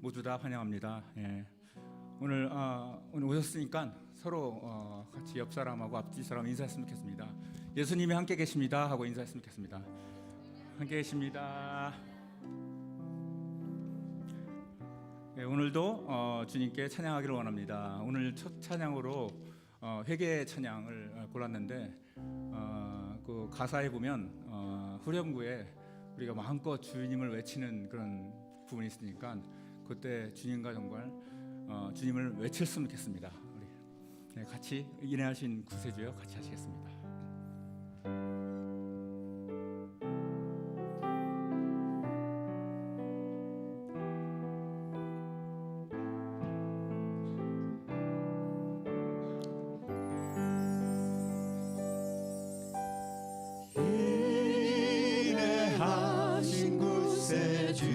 모두 다 환영합니다. 예. 오늘 오셨으니까 서로 같이 옆 사람하고 앞뒤 사람 인사했으면 좋겠습니다. 예수님이 함께 계십니다 하고 인사했으면 좋겠습니다. 함께 계십니다. 예, 오늘도 주님께 찬양하기를 원합니다. 오늘 첫 찬양으로 회개 찬양을 골랐는데 그 가사에 보면 후렴구에 우리가 마음껏 주님을 외치는 그런 부분이 있으니까 그때 주님과 정말 주님을 외쳤으면 좋겠습니다. 우리 같이 인내하신 구세주여 같이 하시겠습니다. 인내하신 구세주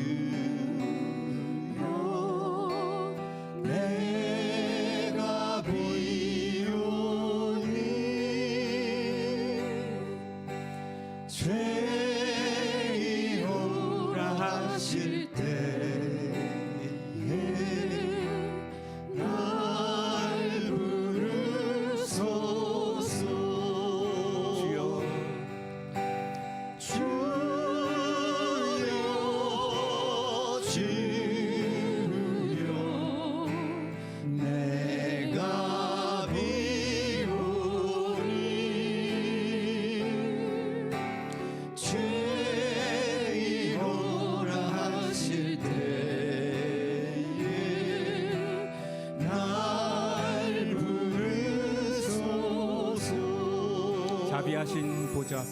자비하신 보좌 앞에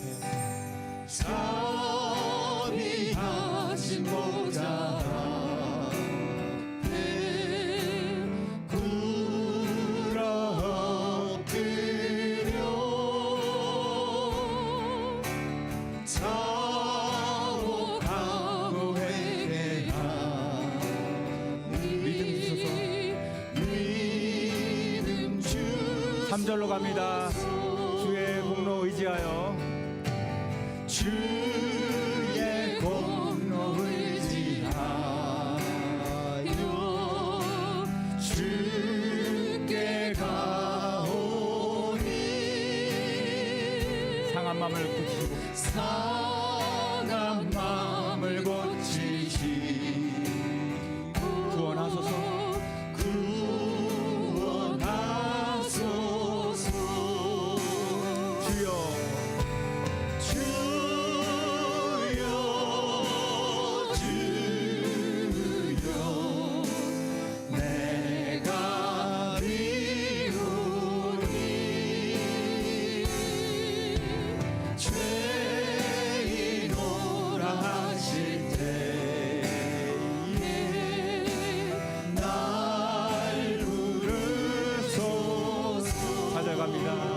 자비하신 보좌 앞에 굴러 엎드려 자복하고 회개하니 믿음 주소서. 3절로 갑니다. 주의 공로 의지하여 주의 공로 의지하여 주께 가오니 상한 마음을 고치시고 상한 마음을 고치시고 구원하소서.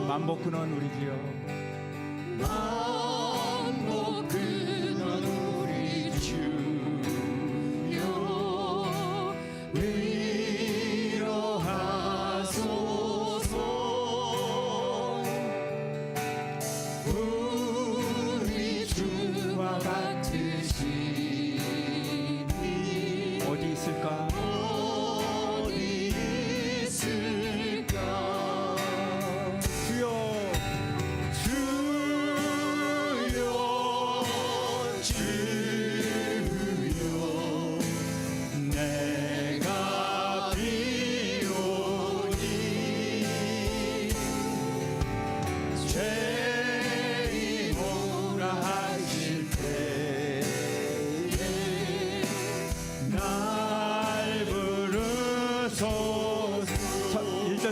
만복 근원 우리 주여 만복 근원 우리 주여 위로하소서. 우리 주와 같으시니 어디 있을까? 어디 있을까?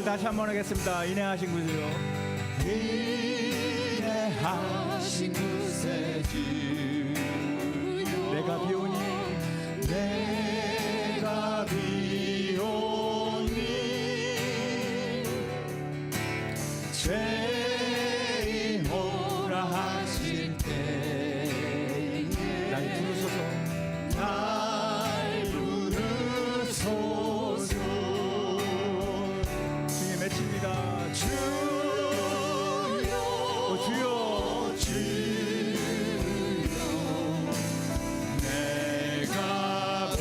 다시 한번 하겠습니다. 인내하신 구세주 인내하신 구세주 내가 비오니 내가 비오니 죄인 오라 하실 때에 날 부르소서. 날 부르소서. 외칩니다. 주여 주여 주여 내가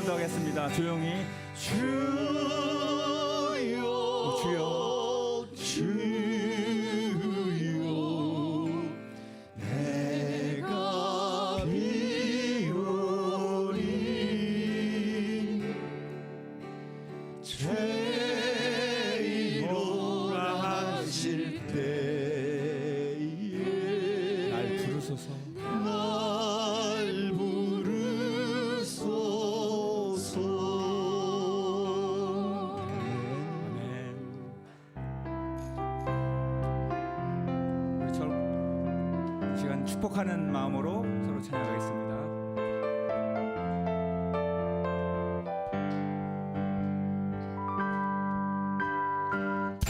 기도하겠습니다. 조용히. 주여 주여 내가 비오니 죄인오라 하실 때에 날 부르소서. 날 부르소서. 아멘. 우리 이 시간 축복하는 마음으로 서로 찬양하겠습니다.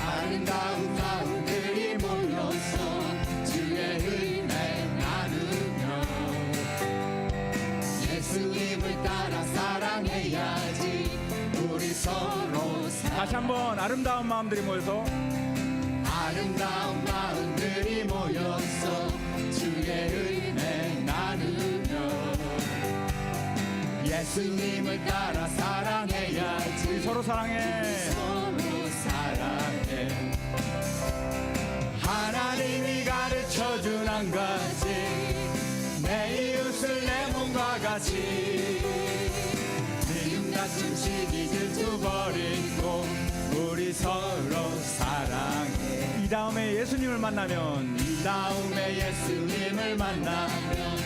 아름다운 마음들이 모여서 주의 은혜 나누며 예수님을 따라 사랑해야지. 우리 서로 다시 한번 아름다운 마음들이 모여서 아름다운 마음들이 모여서 주의 은혜 나누며 예수님을 따라 사랑해야지. 우리 서로 사랑해. 서로 사랑해. 하나님이 가르쳐준 한 가지, 내 이웃을 내 몸과 같이. 미움 다툼 시기 질투 버리고 우리 서로 사랑해. 이 다음에 예수님을 만나면 이 다음에 예수님을 만나면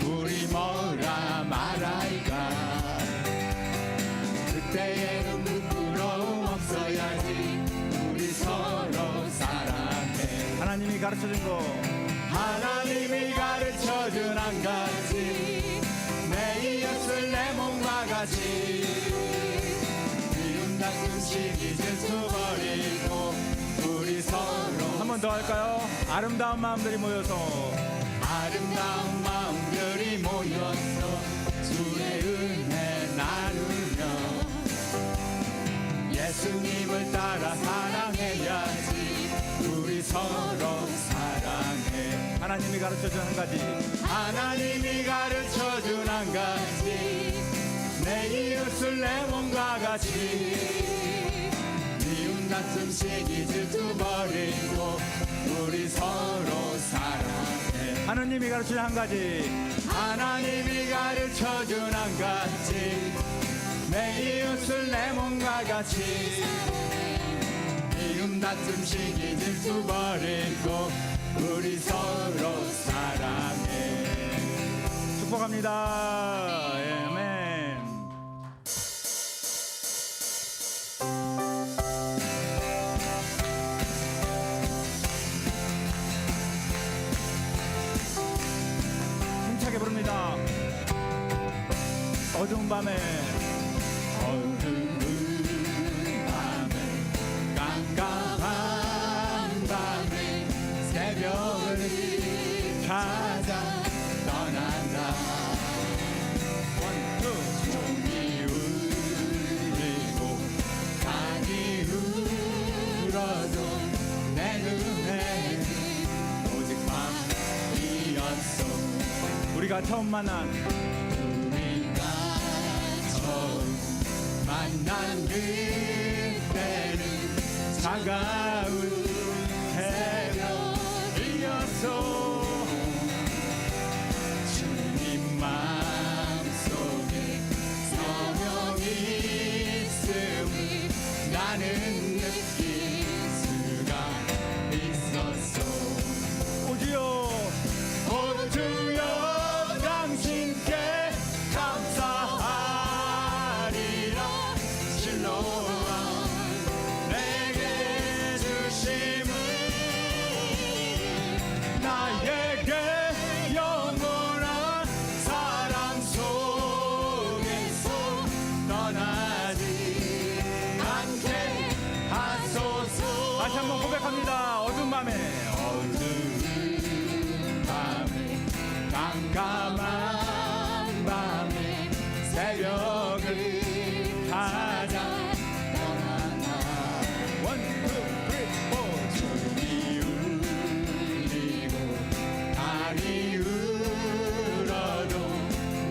우리 뭐라 말할까. 그때에는 부끄러움 없어야지. 우리 서로 사랑해. 하나님이 가르쳐준 거, 하나님이 가르쳐준 한 가지, 내 이웃을 내 몸과 같이. 미움 다툼 시기 질투 버리고 우리 서로 한 번 더 할까요? 아름다운 마음들이 모여서 아름다운 마음들이 모여서 주의 은혜 나누며 예수님을 따라 사랑해야지. 우리 서로 사랑해. 하나님이 가르쳐준 한 가지, 하나님이 가르쳐준 한 가지, 내 이웃을 내 몸과 같이. 미움 다툼 시기 질투 버리고 우리 서로 사랑해. 하나님이 가르쳐준 한 가지, 하나님이 가르쳐준 한 가지, 내 이웃을 내 몸과 같이. 미움 다툼 시기 질투 버리고 우리 서로 사랑해. 축복합니다. 예, 아멘. 힘차게 부릅니다. 어두운 밤에 어두운 밤에 깜깜한 밤에 새벽을 찾아 떠난다. 종이 울리고 강이 울어도 내 눈에 오직 밤이었어. 우리가 처음 만난 우리가 처음 만난 그때는 차가운 새벽이었어. 주님 마음속에 성령이 있음을 나는 느낄 수가 있었어. 오주여 오주여 당신께 감사하리라. 실로와 내게 주심을 나에게 영원한 사랑 속에서 떠나지 않게 하소서. 다시 한번 고백합니다. 어두운 밤에 깜깜한 밤에 새벽을 찾아 떠나나. 원, 투, 쓰리, 포. 종이 울리고 달이 울어도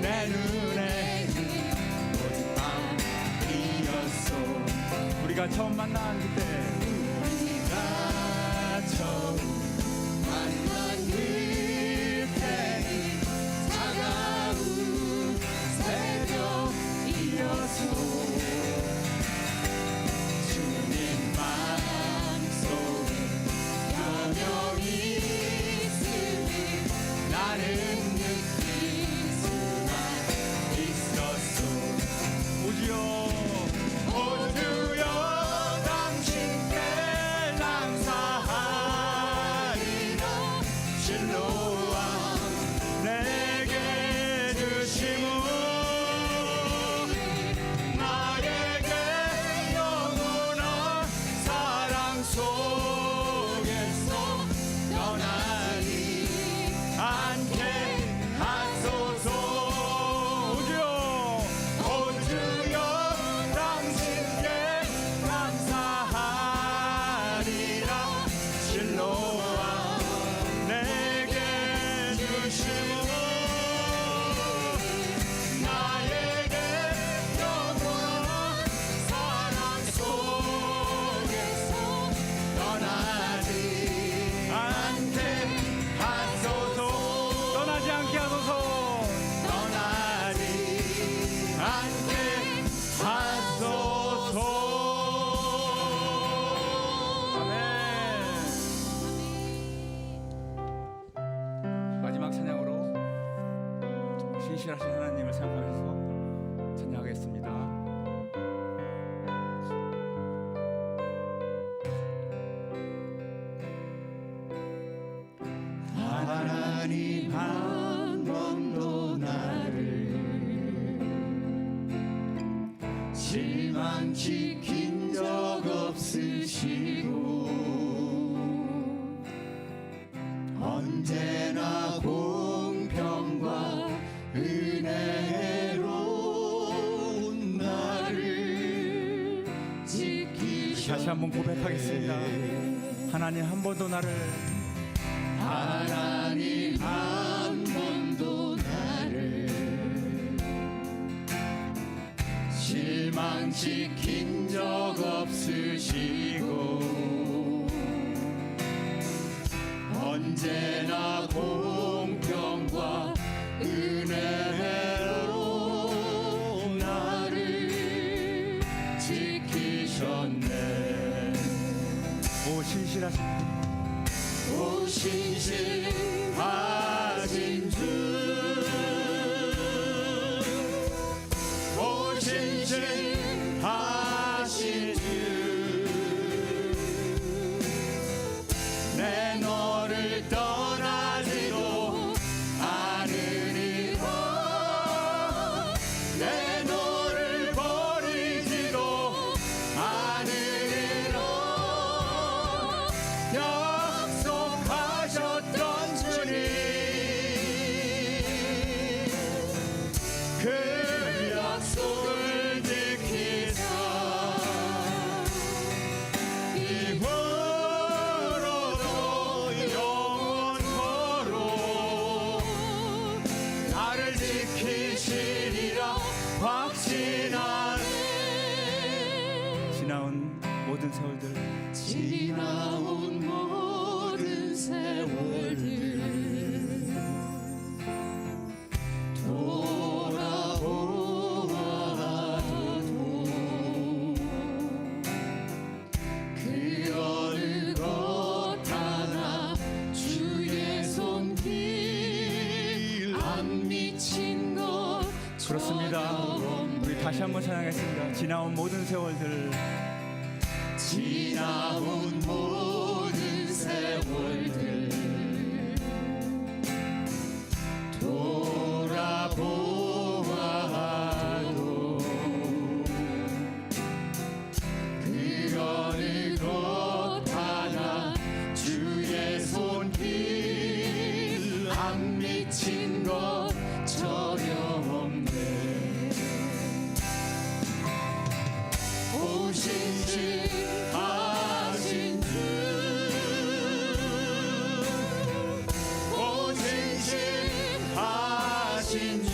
내 눈에 오직 밤 우리가 처음 만난 그때 우리가 처음 만난 그때는 차가운 새벽이어서 주님 마음속에 변형이 있음을 나는 느낄 수만 있었소. 오주여 오주여 당신께 감사하리라. 실로암 내게 주심은 나에게 영원한 사랑 속에서 떠나지 않게 하소서. 오주여 오주여 당신께 감사하리라. 실로암 내게 주심은 나에게 영원한 사랑 속에서 떠나지 않게 하소서. 떠나지 않게 하소서. 떠나지 않게 하소서. 아멘. 마지막 찬양으로 신실하신 하나님을 생각하면서 찬양하겠습니다. 하나님 한 번도 나를 실망시킨 적 없으시고 언제나 공평과 은혜로운 나를 지키셨네. 다시 한번 고백하겠습니다. 하나님 한 번도 나를 하나님 한 번도 나를 실망시킨 적 없으시고 언제나 공평과 은혜로 나를 지키셨네. 오 신실하신 오 신실하신 주, 오 신실하신 주, 내 너를 떠나지도 않으리라. 내 너를 버리지도 않으리라. 약속하셨던 주님, 그 약속을 지키사 이후로도 영원토록 나를 지키시리라 확신하네. 지나온 모든 세월들 지나온 모든 세월들 돌아보아도 그 어느 것 하나 주의 손길 안 미친 것 그렇습니다. 우리 다시 한번 찬양하겠습니다. 지나온 모든 세월들 지나온 모든 세월들 돌아보아도 그 어느 것 하나 주의 손길 안 미친 것 전혀 없네. 오 신실하신 주, 오 신실하신 주,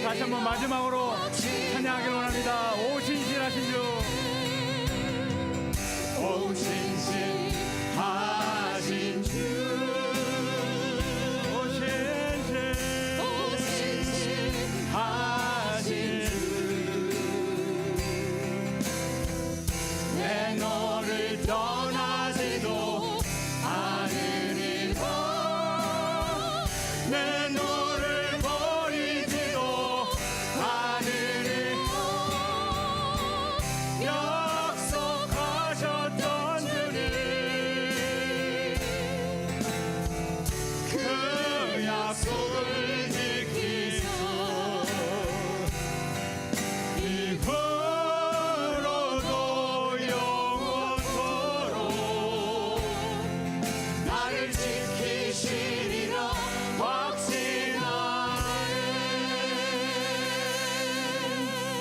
다시 한번 마지막으로 찬양하길 원합니다. 오 신실하신 주, 오 신실하신 주, 오 신실하신 주, 내 너를 떠나지도 않으리라, 내 너를 버리지도 않으리라, 약속하셨던 주님, 그 약속을 지키소. 이후로도 영원토록 나를 지키시리라 확신하네.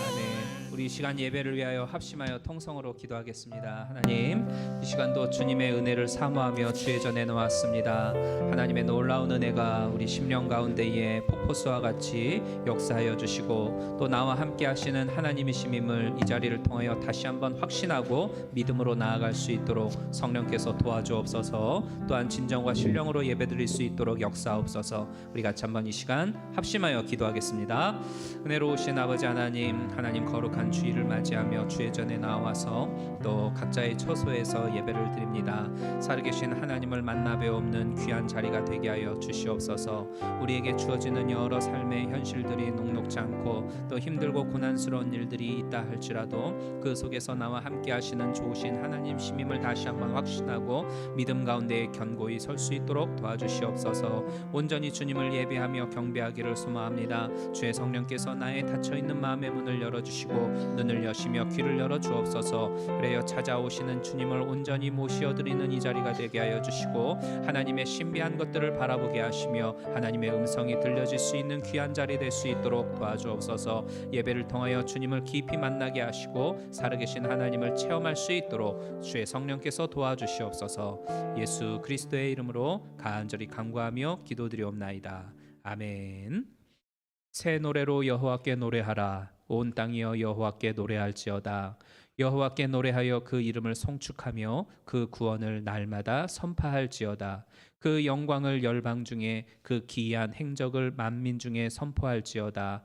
아멘. 우리 이 시간 예배를 위하여 합심하여 통성으로 기도하겠습니다. 하나님, 이 시간도 주님의 은혜를 사모하며 주의 전에 놓았습니다. 하나님의 놀라운 은혜가 우리 심령 가운데에 폭포수와 같이 역사하여 주시고 또 나와 함께 하시는 하나님이심임을 이 자리를 통하여 다시 한번 확신하고 믿음으로 나아갈 수 있도록 성령께서 도와주옵소서. 또한 진정과 신령으로 예배드릴 수 있도록 역사하옵소서. 우리 같이 한번 이 시간 합심하여 기도하겠습니다. 은혜로우신 아버지 하나님, 하나님 거룩한 주일을 맞이하며 주의 전에 나와서 또 각자의 처소에서 예배를 드립니다. 살아계신 하나님을 만나 뵈옵는 귀한 자리가 되게 하여 주시옵소서. 우리에게 주어지는 여러 삶의 현실들이 녹록지 않고 또 힘들고 고난스러운 일들이 있다 할지라도 그 속에서 나와 함께 하시는 좋으신 하나님 심임을 다시 한번 확신하고 믿음 가운데 견고히 설 수 있도록 도와주시옵소서. 온전히 주님을 예배하며 경배하기를 소망합니다. 주의 성령께서 나의 닫혀있는 마음의 문을 열어주시고 눈을 여시며 귀를 열어 주옵소서. 그래여 찾아오시는 주님을 온전히 모시어드리는 이 자리가 되게 하여 주시고 하나님의 신비한 것들을 바라보게 하시며 하나님의 음성이 들려질 수 있는 귀한 자리 될 수 있도록 도와주옵소서. 예배를 통하여 주님을 깊이 만나게 하시고 살아계신 하나님을 체험할 수 있도록 주의 성령께서 도와주시옵소서. 예수 그리스도의 이름으로 간절히 간구하며 기도드리옵나이다. 아멘. 새 노래로 여호와께 노래하라. 온 땅이여 여호와께 노래할지어다. 여호와께 노래하여 그 이름을 송축하며 그 구원을 날마다 선포할지어다. 그 영광을 열방 중에 그 기이한 행적을 만민 중에 선포할지어다.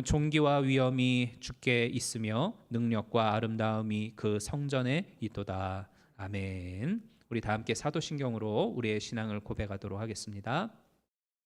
존귀와 위엄이 주께 있으며 능력과 아름다움이 그 성전에 있도다. 아멘. 우리 다 함께 사도신경으로 우리의 신앙을 고백하도록 하겠습니다.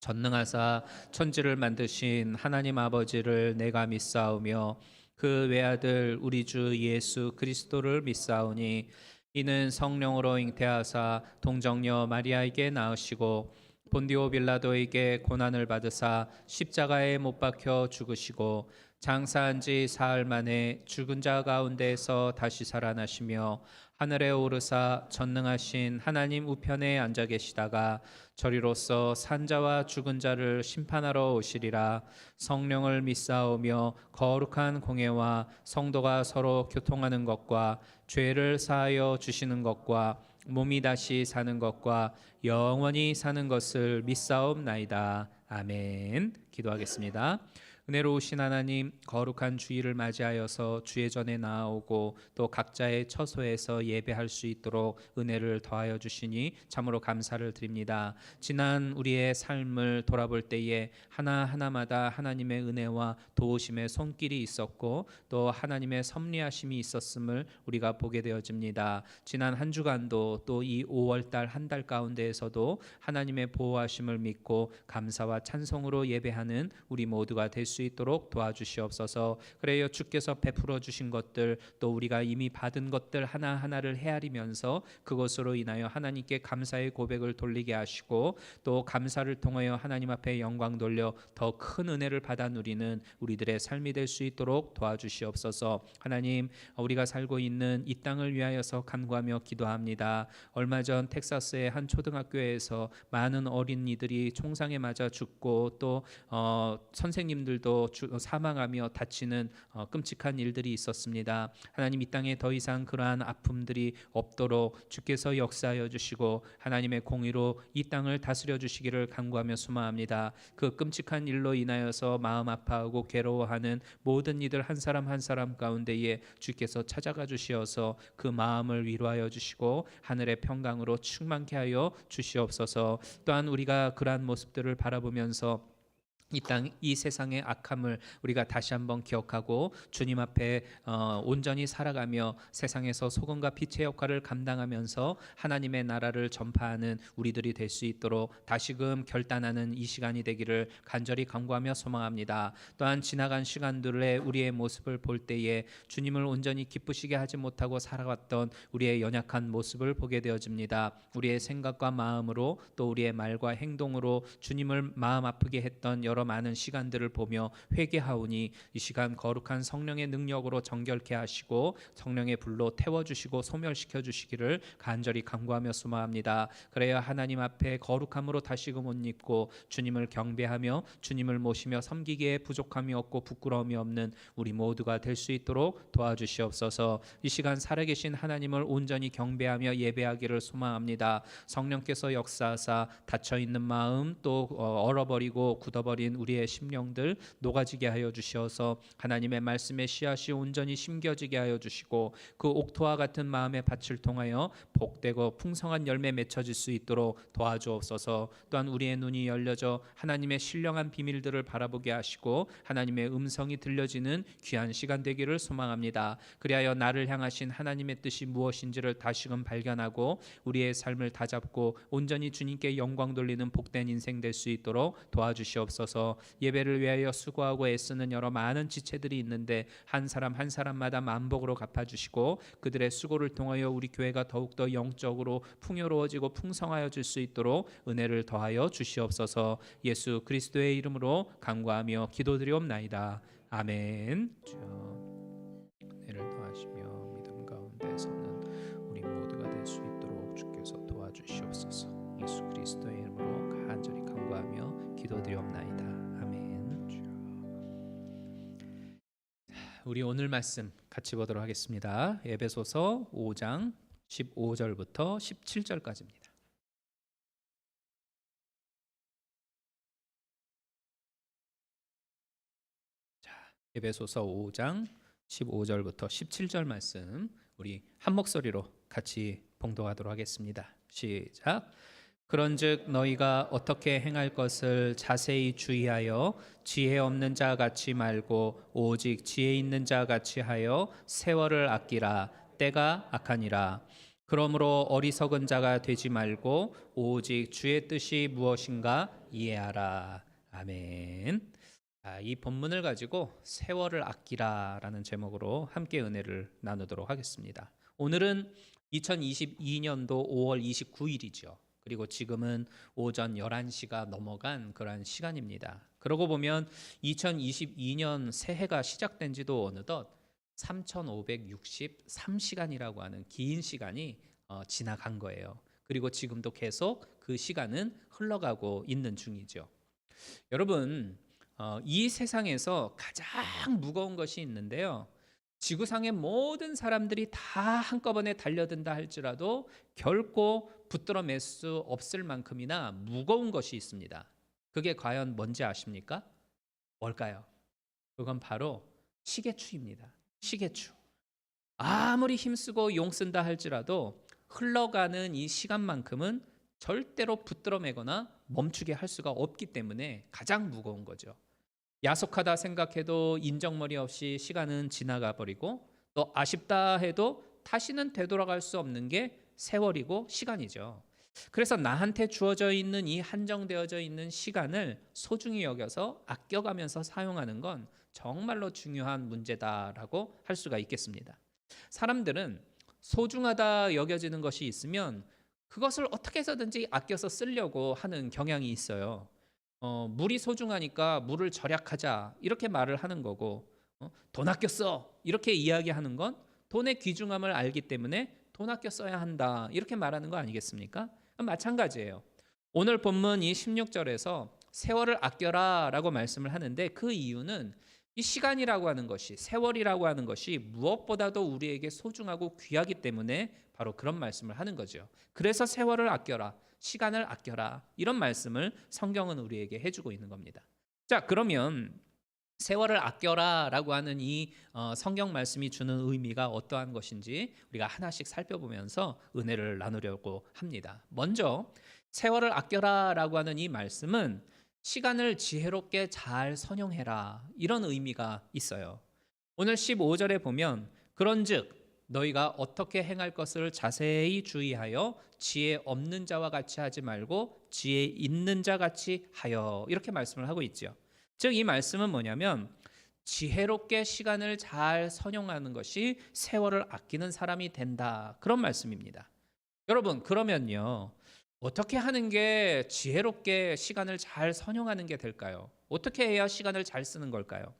전능하사 천지를 만드신 하나님 아버지를 내가 믿사오며 그 외아들 우리 주 예수 그리스도를 믿사오니 이는 성령으로 잉태하사 동정녀 마리아에게 낳으시고 본디오 빌라도에게 고난을 받으사 십자가에 못 박혀 죽으시고 장사한 지 사흘 만에 죽은 자 가운데에서 다시 살아나시며 하늘에 오르사 전능하신 하나님 우편에 앉아 계시다가 저리로서 산자와 죽은 자를 심판하러 오시리라. 성령을 믿사오며 거룩한 공예와 성도가 서로 교통하는 것과 죄를 사하여 주시는 것과 몸이 다시 사는 것과 영원히 사는 것을 믿사옵나이다. 아멘. 기도하겠습니다. 은혜로우신 하나님, 거룩한 주일을 맞이하여서 주의 전에 나아오고 또 각자의 처소에서 예배할 수 있도록 은혜를 더하여 주시니 참으로 감사를 드립니다. 지난 우리의 삶을 돌아볼 때에 하나하나마다 하나님의 은혜와 도우심의 손길이 있었고 또 하나님의 섭리하심이 있었음을 우리가 보게 되어집니다. 지난 한 주간도 또 이 5월달 한 달 가운데에서도 하나님의 보호하심을 믿고 감사와 찬송으로 예배하는 우리 모두가 될 수 있도록 도와주시옵소서. 그래요, 주께서 베풀어 주신 것들 또 우리가 이미 받은 것들 하나하나를 헤아리면서 그것으로 인하여 하나님께 감사의 고백을 돌리게 하시고 또 감사를 통하여 하나님 앞에 영광 돌려 더 큰 은혜를 받아 누리는 우리들의 삶이 될 수 있도록 도와주시옵소서. 하나님, 우리가 살고 있는 이 땅을 위하여서 간구하며 기도합니다. 얼마 전 텍사스의 한 초등학교에서 많은 어린이들이 총상에 맞아 죽고 또 선생님들도 사람들도 사망하며 다치는 끔찍한 일들이 있었습니다. 하나님, 이 땅에 더 이상 그러한 아픔들이 없도록 주께서 역사하여 주시고 하나님의 공의로 이 땅을 다스려 주시기를 간구하며 소망합니다. 그 끔찍한 일로 인하여서 마음 아파하고 괴로워하는 모든 이들 한 사람 한 사람 가운데에 주께서 찾아가 주시어서 그 마음을 위로하여 주시고 하늘의 평강으로 충만케 하여 주시옵소서. 또한 우리가 그러한 모습들을 바라보면서 이 세상의 악함을 우리가 다시 한번 기억하고 주님 앞에 온전히 살아가며 세상에서 소금과 빛의 역할을 감당하면서 하나님의 나라를 전파하는 우리들이 될 수 있도록 다시금 결단하는 이 시간이 되기를 간절히 간구하며 소망합니다. 또한 지나간 시간들의 우리의 모습을 볼 때에 주님을 온전히 기쁘시게 하지 못하고 살아왔던 우리의 연약한 모습을 보게 되어집니다. 우리의 생각과 마음으로 또 우리의 말과 행동으로 주님을 마음 아프게 했던 여러 많은 시간들을 보며 회개하오니 이 시간 거룩한 성령의 능력으로 정결케 하시고 성령의 불로 태워주시고 소멸시켜 주시기를 간절히 간구하며 소망합니다. 그래야 하나님 앞에 거룩함으로 다시금 옷 입고 주님을 경배하며 주님을 모시며 섬기기에 부족함이 없고 부끄러움이 없는 우리 모두가 될 수 있도록 도와주시옵소서. 이 시간 살아계신 하나님을 온전히 경배하며 예배하기를 소망합니다. 성령께서 역사하사 닫혀있는 마음 또 얼어버리고 굳어버린 우리의 심령들 녹아지게 하여 주시어서 하나님의 말씀의 씨앗이 온전히 심겨지게 하여 주시고 그 옥토와 같은 마음의 밭을 통하여 복되고 풍성한 열매 맺혀질 수 있도록 도와주옵소서. 또한 우리의 눈이 열려져 하나님의 신령한 비밀들을 바라보게 하시고 하나님의 음성이 들려지는 귀한 시간 되기를 소망합니다. 그리하여 나를 향하신 하나님의 뜻이 무엇인지를 다시금 발견하고 우리의 삶을 다잡고 온전히 주님께 영광 돌리는 복된 인생 될 수 있도록 도와주시옵소서. 예배를 위하여 수고하고 애쓰는 여러 많은 지체들이 있는데 한 사람 한 사람마다 만복으로 갚아주시고 그들의 수고를 통하여 우리 교회가 더욱더 영적으로 풍요로워지고 풍성하여 줄 수 있도록 은혜를 더하여 주시옵소서. 예수 그리스도의 이름으로 간구하며 기도드리옵나이다. 아멘. 주여 은혜를 더하시며 믿음 가운데 서는 우리 모두가 될 수 있도록 주께서 도와주시옵소서. 예수 그리스도의 이름으로 간절히 간구하며 기도드리옵나이다. 아멘. 주여. 우리 오늘 말씀 같이 보도록 하겠습니다. 에베소서 5장 15절부터 17절까지입니다. 에베소서 5장 15절부터 17절 말씀 우리 한 목소리로 같이 봉독하도록 하겠습니다. 시작. 그런즉 너희가 어떻게 행할 것을 자세히 주의하여 지혜 없는 자 같이 말고 오직 지혜 있는 자 같이 하여 세월을 아끼라. 때가 악하니라. 그러므로 어리석은 자가 되지 말고 오직 주의 뜻이 무엇인가 이해하라. 아멘. 이 본문을 가지고 세월을 아끼라라는 제목으로 함께 은혜를 나누도록 하겠습니다. 오늘은 2022년도 5월 29일이죠. 그리고 지금은 오전 11시가 넘어간 그런 시간입니다. 그러고 보면 2022년 새해가 시작된 지도 어느덧 3563시간이라고 하는 긴 시간이 지나간 거예요. 그리고 지금도 계속 그 시간은 흘러가고 있는 중이죠. 여러분, 이 세상에서 가장 무거운 것이 있는데요. 지구상의 모든 사람들이 다 한꺼번에 달려든다 할지라도 결코 붙들어 맬 수 없을 만큼이나 무거운 것이 있습니다. 그게 과연 뭔지 아십니까? 뭘까요? 그건 바로 시계추입니다. 시계추. 아무리 힘쓰고 용쓴다 할지라도 흘러가는 이 시간만큼은 절대로 붙들어 매거나 멈추게 할 수가 없기 때문에 가장 무거운 거죠. 야속하다 생각해도 인정머리 없이 시간은 지나가 버리고 또 아쉽다 해도 다시는 되돌아갈 수 없는 게 세월이고 시간이죠. 그래서 나한테 주어져 있는 이 한정되어져 있는 시간을 소중히 여겨서 아껴가면서 사용하는 건 정말로 중요한 문제다라고 할 수가 있겠습니다. 사람들은 소중하다 여겨지는 것이 있으면 그것을 어떻게 해서든지 아껴서 쓰려고 하는 경향이 있어요. 물이 소중하니까 물을 절약하자 이렇게 말을 하는 거고 돈 아껴 써 이렇게 이야기하는 건 돈의 귀중함을 알기 때문에 돈 아껴 써야 한다 이렇게 말하는 거 아니겠습니까? 마찬가지예요. 오늘 본문 이 16절에서 세월을 아껴라라고 말씀을 하는데 그 이유는 이 시간이라고 하는 것이 세월이라고 하는 것이 무엇보다도 우리에게 소중하고 귀하기 때문에 바로 그런 말씀을 하는 거죠. 그래서 세월을 아껴라, 시간을 아껴라 이런 말씀을 성경은 우리에게 해주고 있는 겁니다. 자, 그러면 세월을 아껴라라고 하는 이 성경 말씀이 주는 의미가 어떠한 것인지 우리가 하나씩 살펴보면서 은혜를 나누려고 합니다. 먼저 세월을 아껴라라고 하는 이 말씀은 시간을 지혜롭게 잘 선용해라 이런 의미가 있어요. 오늘 15절에 보면 그런즉 너희가 어떻게 행할 것을 자세히 주의하여 지혜 없는 자와 같이 하지 말고 지혜 있는 자 같이 하여 이렇게 말씀을 하고 있죠. 즉 이 말씀은 뭐냐면 지혜롭게 시간을 잘 선용하는 것이 세월을 아끼는 사람이 된다 그런 말씀입니다. 여러분 그러면요 어떻게 하는 게 지혜롭게 시간을 잘 선용하는 게 될까요? 어떻게 해야 시간을 잘 쓰는 걸까요?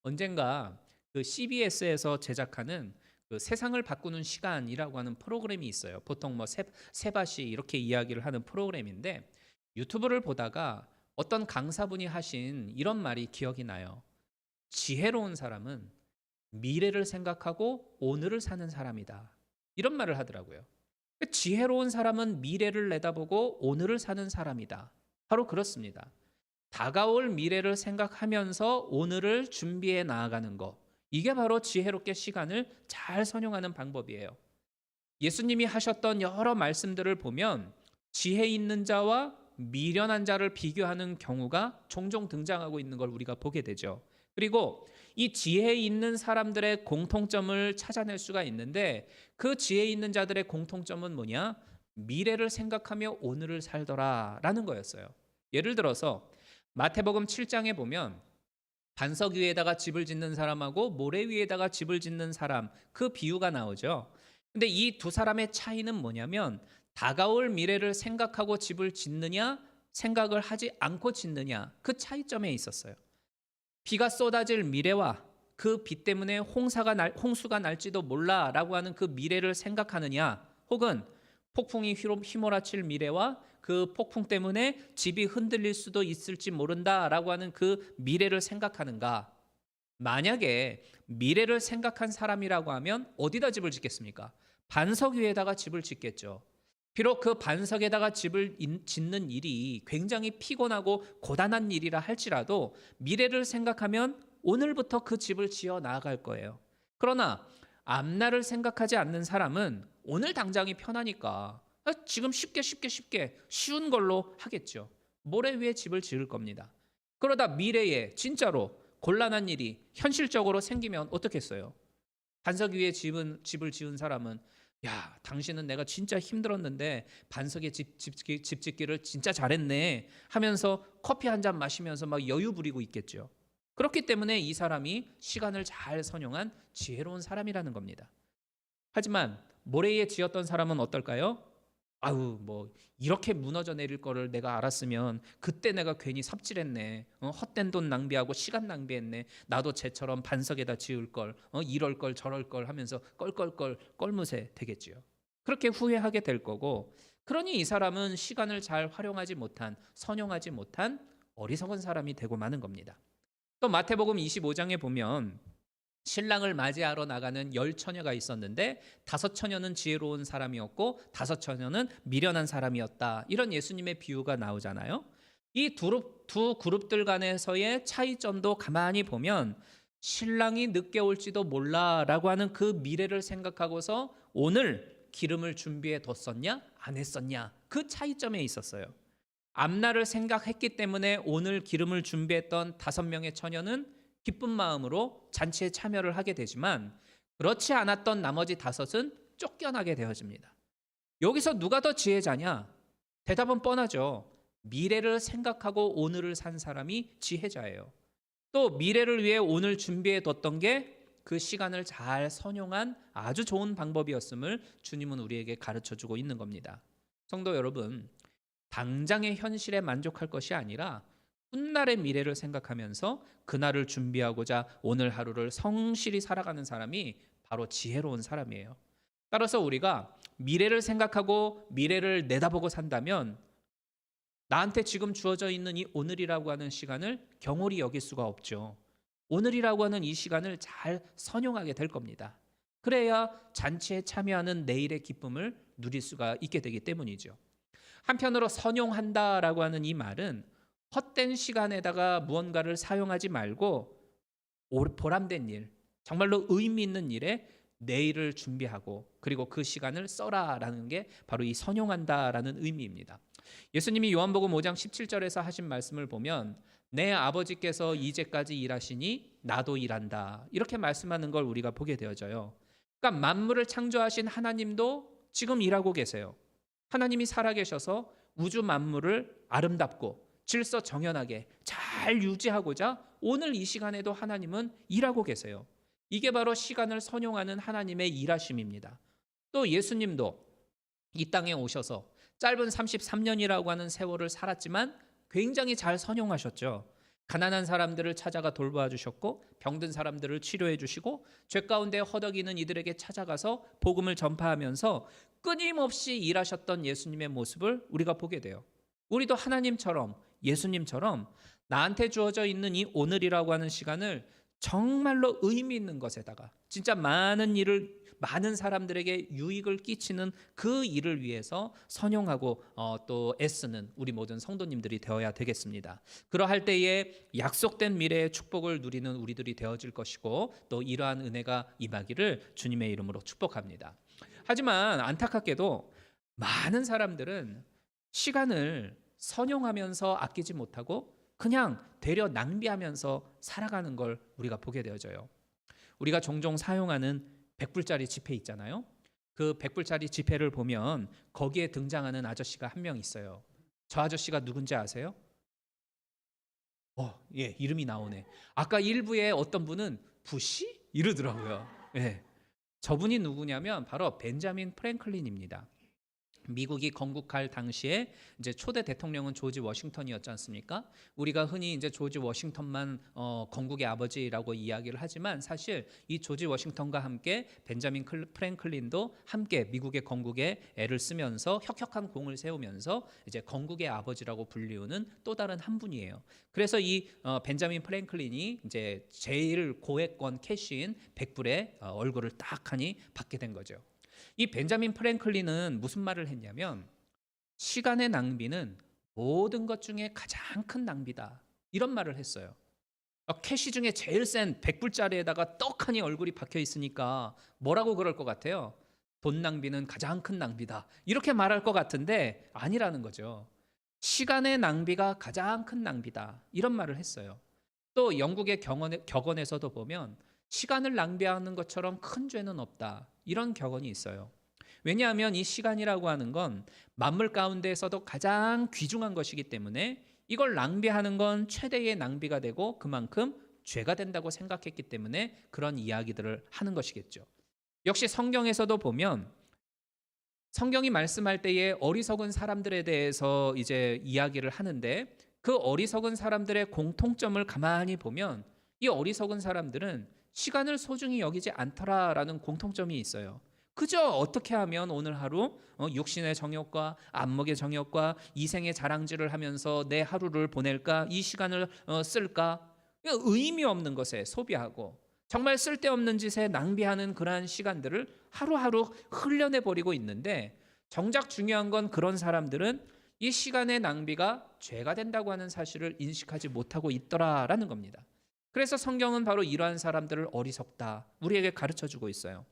언젠가 그 CBS에서 제작하는 그 세상을 바꾸는 시간이라고 하는 프로그램이 있어요. 보통 뭐 세바시 이렇게 이야기를 하는 프로그램인데 유튜브를 보다가 어떤 강사분이 하신 이런 말이 기억이 나요. 지혜로운 사람은 미래를 생각하고 오늘을 사는 사람이다. 이런 말을 하더라고요. 지혜로운 사람은 미래를 내다보고 오늘을 사는 사람이다. 바로 그렇습니다. 다가올 미래를 생각하면서 오늘을 준비해 나아가는 것. 이게 바로 지혜롭게 시간을 잘 선용하는 방법이에요. 예수님이 하셨던 여러 말씀들을 보면 지혜 있는 자와 미련한 자를 비교하는 경우가 종종 등장하고 있는 걸 우리가 보게 되죠. 그리고 이 지혜 있는 사람들의 공통점을 찾아낼 수가 있는데 그 지혜 있는 자들의 공통점은 뭐냐? 미래를 생각하며 오늘을 살더라라는 거였어요. 예를 들어서 마태복음 7장에 보면 반석 위에다가 집을 짓는 사람하고 모래 위에다가 집을 짓는 사람 그 비유가 나오죠. 근데 이 두 사람의 차이는 뭐냐면 다가올 미래를 생각하고 집을 짓느냐 생각을 하지 않고 짓느냐 그 차이점에 있었어요. 비가 쏟아질 미래와 그 비 때문에 홍수가 날지도 몰라라고 하는 그 미래를 생각하느냐 혹은 폭풍이 휘몰아칠 미래와 그 폭풍 때문에 집이 흔들릴 수도 있을지 모른다라고 하는 그 미래를 생각하는가. 만약에 미래를 생각한 사람이라고 하면 어디다 집을 짓겠습니까? 반석 위에다가 집을 짓겠죠. 비록 그 반석에다가 집을 짓는 일이 굉장히 피곤하고 고단한 일이라 할지라도 미래를 생각하면 오늘부터 그 집을 지어 나아갈 거예요. 그러나 앞날을 생각하지 않는 사람은 오늘 당장이 편하니까 지금 쉽게 쉬운 걸로 하겠죠. 모래 위에 집을 지을 겁니다. 그러다 미래에 진짜로 곤란한 일이 현실적으로 생기면 어떻겠어요? 반석 위에 집을 지은 사람은 야, 당신은 내가 진짜 힘들었는데 반석에 집 짓기를 진짜 잘했네 하면서 커피 한 잔 마시면서 막 여유 부리고 있겠죠. 그렇기 때문에 이 사람이 시간을 잘 선용한 지혜로운 사람이라는 겁니다. 하지만 모래 위에 지었던 사람은 어떨까요? 아유, 뭐 이렇게 무너져 내릴 거를 내가 알았으면 그때 내가 괜히 삽질했네. 헛된 돈 낭비하고 시간 낭비했네. 나도 쟤처럼 반석에다 지을 걸, 이럴 걸 저럴 걸 하면서 껄껄껄 껄무새 되겠지요. 그렇게 후회하게 될 거고, 그러니 이 사람은 시간을 잘 활용하지 못한, 선용하지 못한 어리석은 사람이 되고 마는 겁니다. 또 마태복음 25장에 보면 신랑을 맞이하러 나가는 10처녀가 있었는데 5처녀는 지혜로운 사람이었고 5처녀는 미련한 사람이었다. 이런 예수님의 비유가 나오잖아요. 이 두 그룹들 간에서의 차이점도 가만히 보면 신랑이 늦게 올지도 몰라라고 하는 그 미래를 생각하고서 오늘 기름을 준비해 뒀었냐 안 했었냐 그 차이점에 있었어요. 앞날을 생각했기 때문에 오늘 기름을 준비했던 5명의 처녀는 기쁜 마음으로 잔치에 참여를 하게 되지만 그렇지 않았던 나머지 5은 쫓겨나게 되어집니다. 여기서 누가 더 지혜자냐? 대답은 뻔하죠. 미래를 생각하고 오늘을 산 사람이 지혜자예요. 또 미래를 위해 오늘 준비해 뒀던 게 그 시간을 잘 선용한 아주 좋은 방법이었음을 주님은 우리에게 가르쳐주고 있는 겁니다. 성도 여러분, 당장의 현실에 만족할 것이 아니라 훗날의 미래를 생각하면서 그날을 준비하고자 오늘 하루를 성실히 살아가는 사람이 바로 지혜로운 사람이에요. 따라서 우리가 미래를 생각하고 미래를 내다보고 산다면 나한테 지금 주어져 있는 이 오늘이라고 하는 시간을 경홀히 여길 수가 없죠. 오늘이라고 하는 이 시간을 잘 선용하게 될 겁니다. 그래야 잔치에 참여하는 내일의 기쁨을 누릴 수가 있게 되기 때문이죠. 한편으로 선용한다라고 하는 이 말은 헛된 시간에다가 무언가를 사용하지 말고 보람된 일, 정말로 의미 있는 일에 내일을 준비하고 그리고 그 시간을 써라라는 게 바로 이 선용한다라는 의미입니다. 예수님이 요한복음 5장 17절에서 하신 말씀을 보면 내 아버지께서 이제까지 일하시니 나도 일한다, 이렇게 말씀하는 걸 우리가 보게 되어져요. 그러니까 만물을 창조하신 하나님도 지금 일하고 계세요. 하나님이 살아계셔서 우주 만물을 아름답고 질서 정연하게 잘 유지하고자 오늘 이 시간에도 하나님은 일하고 계세요. 이게 바로 시간을 선용하는 하나님의 일하심입니다. 또 예수님도 이 땅에 오셔서 짧은 33년이라고 하는 세월을 살았지만 굉장히 잘 선용하셨죠. 가난한 사람들을 찾아가 돌봐 주셨고 병든 사람들을 치료해 주시고 죄 가운데 허덕이는 이들에게 찾아가서 복음을 전파하면서 끊임없이 일하셨던 예수님의 모습을 우리가 보게 돼요. 우리도 하나님처럼 예수님처럼 나한테 주어져 있는 이 오늘이라고 하는 시간을 정말로 의미 있는 것에다가 진짜 많은 사람들에게 유익을 끼치는 그 일을 위해서 선용하고 또 애쓰는 우리 모든 성도님들이 되어야 되겠습니다. 그러할 때에 약속된 미래의 축복을 누리는 우리들이 되어질 것이고 또 이러한 은혜가 임하기를 주님의 이름으로 축복합니다. 하지만 안타깝게도 많은 사람들은 시간을 선용하면서 아끼지 못하고 그냥 되려 낭비하면서 살아가는 걸 우리가 보게 되어져요. 우리가 종종 사용하는 100불짜리 지폐 있잖아요. 그 100불짜리 지폐를 보면 거기에 등장하는 아저씨가 한 명 있어요. 저 아저씨가 누군지 아세요? 예, 이름이 나오네. 아까 일부에 어떤 분은 부시? 이러더라고요. 예. 저분이 누구냐면 바로 벤자민 프랭클린입니다. 미국이 건국할 당시에 이제 초대 대통령은 조지 워싱턴이었지 않습니까? 우리가 흔히 이제 조지 워싱턴만 건국의 아버지라고 이야기를 하지만 사실 이 조지 워싱턴과 함께 벤자민 프랭클린도 함께 미국의 건국에 애를 쓰면서 혁혁한 공을 세우면서 이제 건국의 아버지라고 불리우는 또 다른 한 분이에요. 그래서 이 벤자민 프랭클린이 이제 제일 고액권 캐시인 100불의 얼굴을 딱 하니 받게 된 거죠. 이 벤자민 프랭클린은 무슨 말을 했냐면 시간의 낭비는 모든 것 중에 가장 큰 낭비다, 이런 말을 했어요. 캐시 중에 제일 센 100불짜리에다가 떡하니 얼굴이 박혀 있으니까 뭐라고 그럴 것 같아요? 돈 낭비는 가장 큰 낭비다, 이렇게 말할 것 같은데 아니라는 거죠. 시간의 낭비가 가장 큰 낭비다, 이런 말을 했어요. 또 영국의 격언에서도 보면 시간을 낭비하는 것처럼 큰 죄는 없다, 이런 격언이 있어요. 왜냐하면 이 시간이라고 하는 건 만물 가운데에서도 가장 귀중한 것이기 때문에 이걸 낭비하는 건 최대의 낭비가 되고 그만큼 죄가 된다고 생각했기 때문에 그런 이야기들을 하는 것이겠죠. 역시 성경에서도 보면 성경이 말씀할 때에 어리석은 사람들에 대해서 이제 이야기를 하는데 그 어리석은 사람들의 공통점을 가만히 보면 이 어리석은 사람들은 시간을 소중히 여기지 않더라라는 공통점이 있어요. 그저 어떻게 하면 오늘 하루 육신의 정욕과 안목의 정욕과 이생의 자랑질을 하면서 내 하루를 보낼까, 이 시간을 쓸까, 의미 없는 것에 소비하고 정말 쓸데없는 짓에 낭비하는 그러한 시간들을 하루하루 흘려내버리고 있는데 정작 중요한 건 그런 사람들은 이 시간의 낭비가 죄가 된다고 하는 사실을 인식하지 못하고 있더라라는 겁니다. 그래서 성경은 바로 이러한 사람들을 어리석다, 우리에게 가르쳐주고 있어요.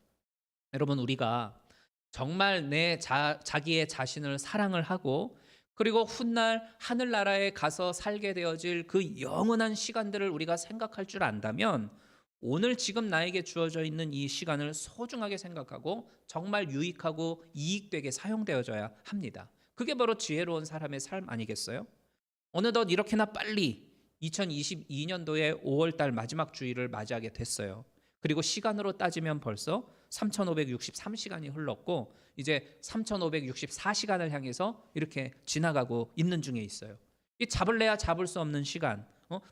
여러분, 우리가 정말 자기의 자신을 사랑을 하고 그리고 훗날 하늘나라에 가서 살게 되어질 그 영원한 시간들을 우리가 생각할 줄 안다면 오늘 지금 나에게 주어져 있는 이 시간을 소중하게 생각하고 정말 유익하고 이익되게 사용되어져야 합니다. 그게 바로 지혜로운 사람의 삶 아니겠어요? 어느덧 이렇게나 빨리 2022년도의 5월달 마지막 주일을 맞이하게 됐어요. 그리고 시간으로 따지면 벌써 3,563시간이 흘렀고 이제 3,564시간을 향해서 이렇게 지나가고 있는 중에 있어요. 이 잡을래야 잡을 수 없는 시간,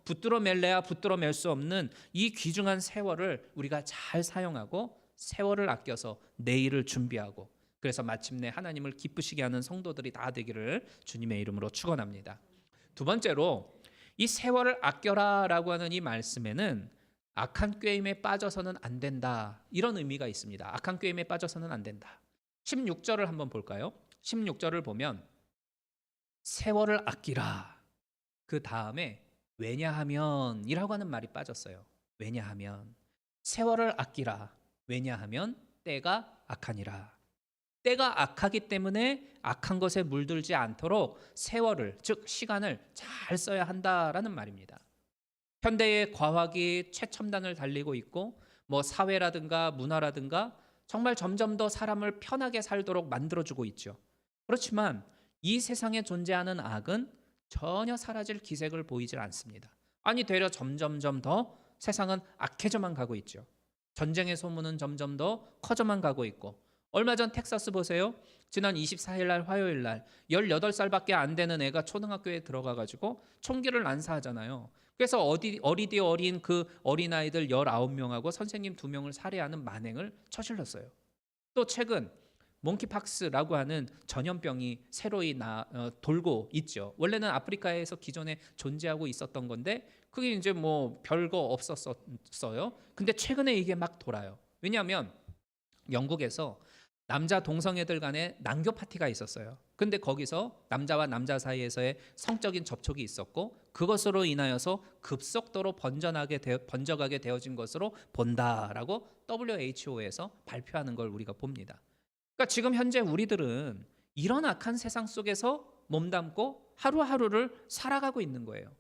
붙들어 맬래야 붙들어 맬 수 없는 이 귀중한 세월을 우리가 잘 사용하고 세월을 아껴서 내일을 준비하고 그래서 마침내 하나님을 기쁘시게 하는 성도들이 다 되기를 주님의 이름으로 축원합니다. 두 번째로 이 세월을 아껴라라고 하는 이 말씀에는 악한 꾀임에 빠져서는 안 된다, 이런 의미가 있습니다. 악한 꾀임에 빠져서는 안 된다. 16절을 한번 볼까요? 16절을 보면 세월을 아끼라, 그 다음에 왜냐하면 이라고 하는 말이 빠졌어요. 왜냐하면 세월을 아끼라, 왜냐하면 때가 악하니라. 때가 악하기 때문에 악한 것에 물들지 않도록 세월을, 즉 시간을 잘 써야 한다라는 말입니다. 현대의 과학이 최첨단을 달리고 있고 뭐 사회라든가 문화라든가 정말 점점 더 사람을 편하게 살도록 만들어주고 있죠. 그렇지만 이 세상에 존재하는 악은 전혀 사라질 기색을 보이질 않습니다. 아니 되려 점점점 더 세상은 악해져만 가고 있죠. 전쟁의 소문은 점점 더 커져만 가고 있고, 얼마 전 텍사스 보세요. 지난 24일 날 화요일 날 18살밖에 안 되는 애가 초등학교에 들어가 가지고 총기를 난사하잖아요. 그래서 어리디 어린 그 어린아이들 19명하고 선생님 2명을 살해하는 만행을 저질렀어요. 또 최근 몽키팍스라고 하는 전염병이 새로이 돌고 있죠. 원래는 아프리카에서 기존에 존재하고 있었던 건데 그게 이제 뭐 별거 없었어요. 근데 최근에 이게 막 돌아요. 왜냐하면 영국에서 남자 동성애들 간에 난교 파티가 있었어요. 근데 거기서 남자와 남자 사이에서의 성적인 접촉이 있었고 그것으로 인하여서 급속도로 번져가게 되어진 것으로 본다라고 WHO에서 발표하는 걸 우리가 봅니다. 그러니까 지금 현재 우리들은 이런 악한 세상 속에서 몸담고 하루하루를 살아가고 있는 거예요.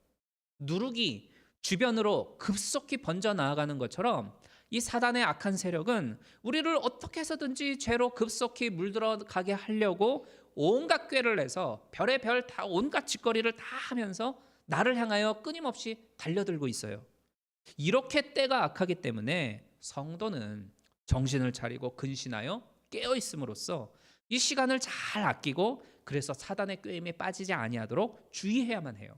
누룩이 주변으로 급속히 번져 나아가는 것처럼 이 사단의 악한 세력은 우리를 어떻게 해서든지 죄로 급속히 물들어가게 하려고 온갖 꾀를 내서 별의 별 다 온갖 짓거리를 다 하면서 나를 향하여 끊임없이 달려들고 있어요. 이렇게 때가 악하기 때문에 성도는 정신을 차리고 근신하여 깨어 있음으로써 이 시간을 잘 아끼고 그래서 사단의 꾀임에 빠지지 아니하도록 주의해야만 해요.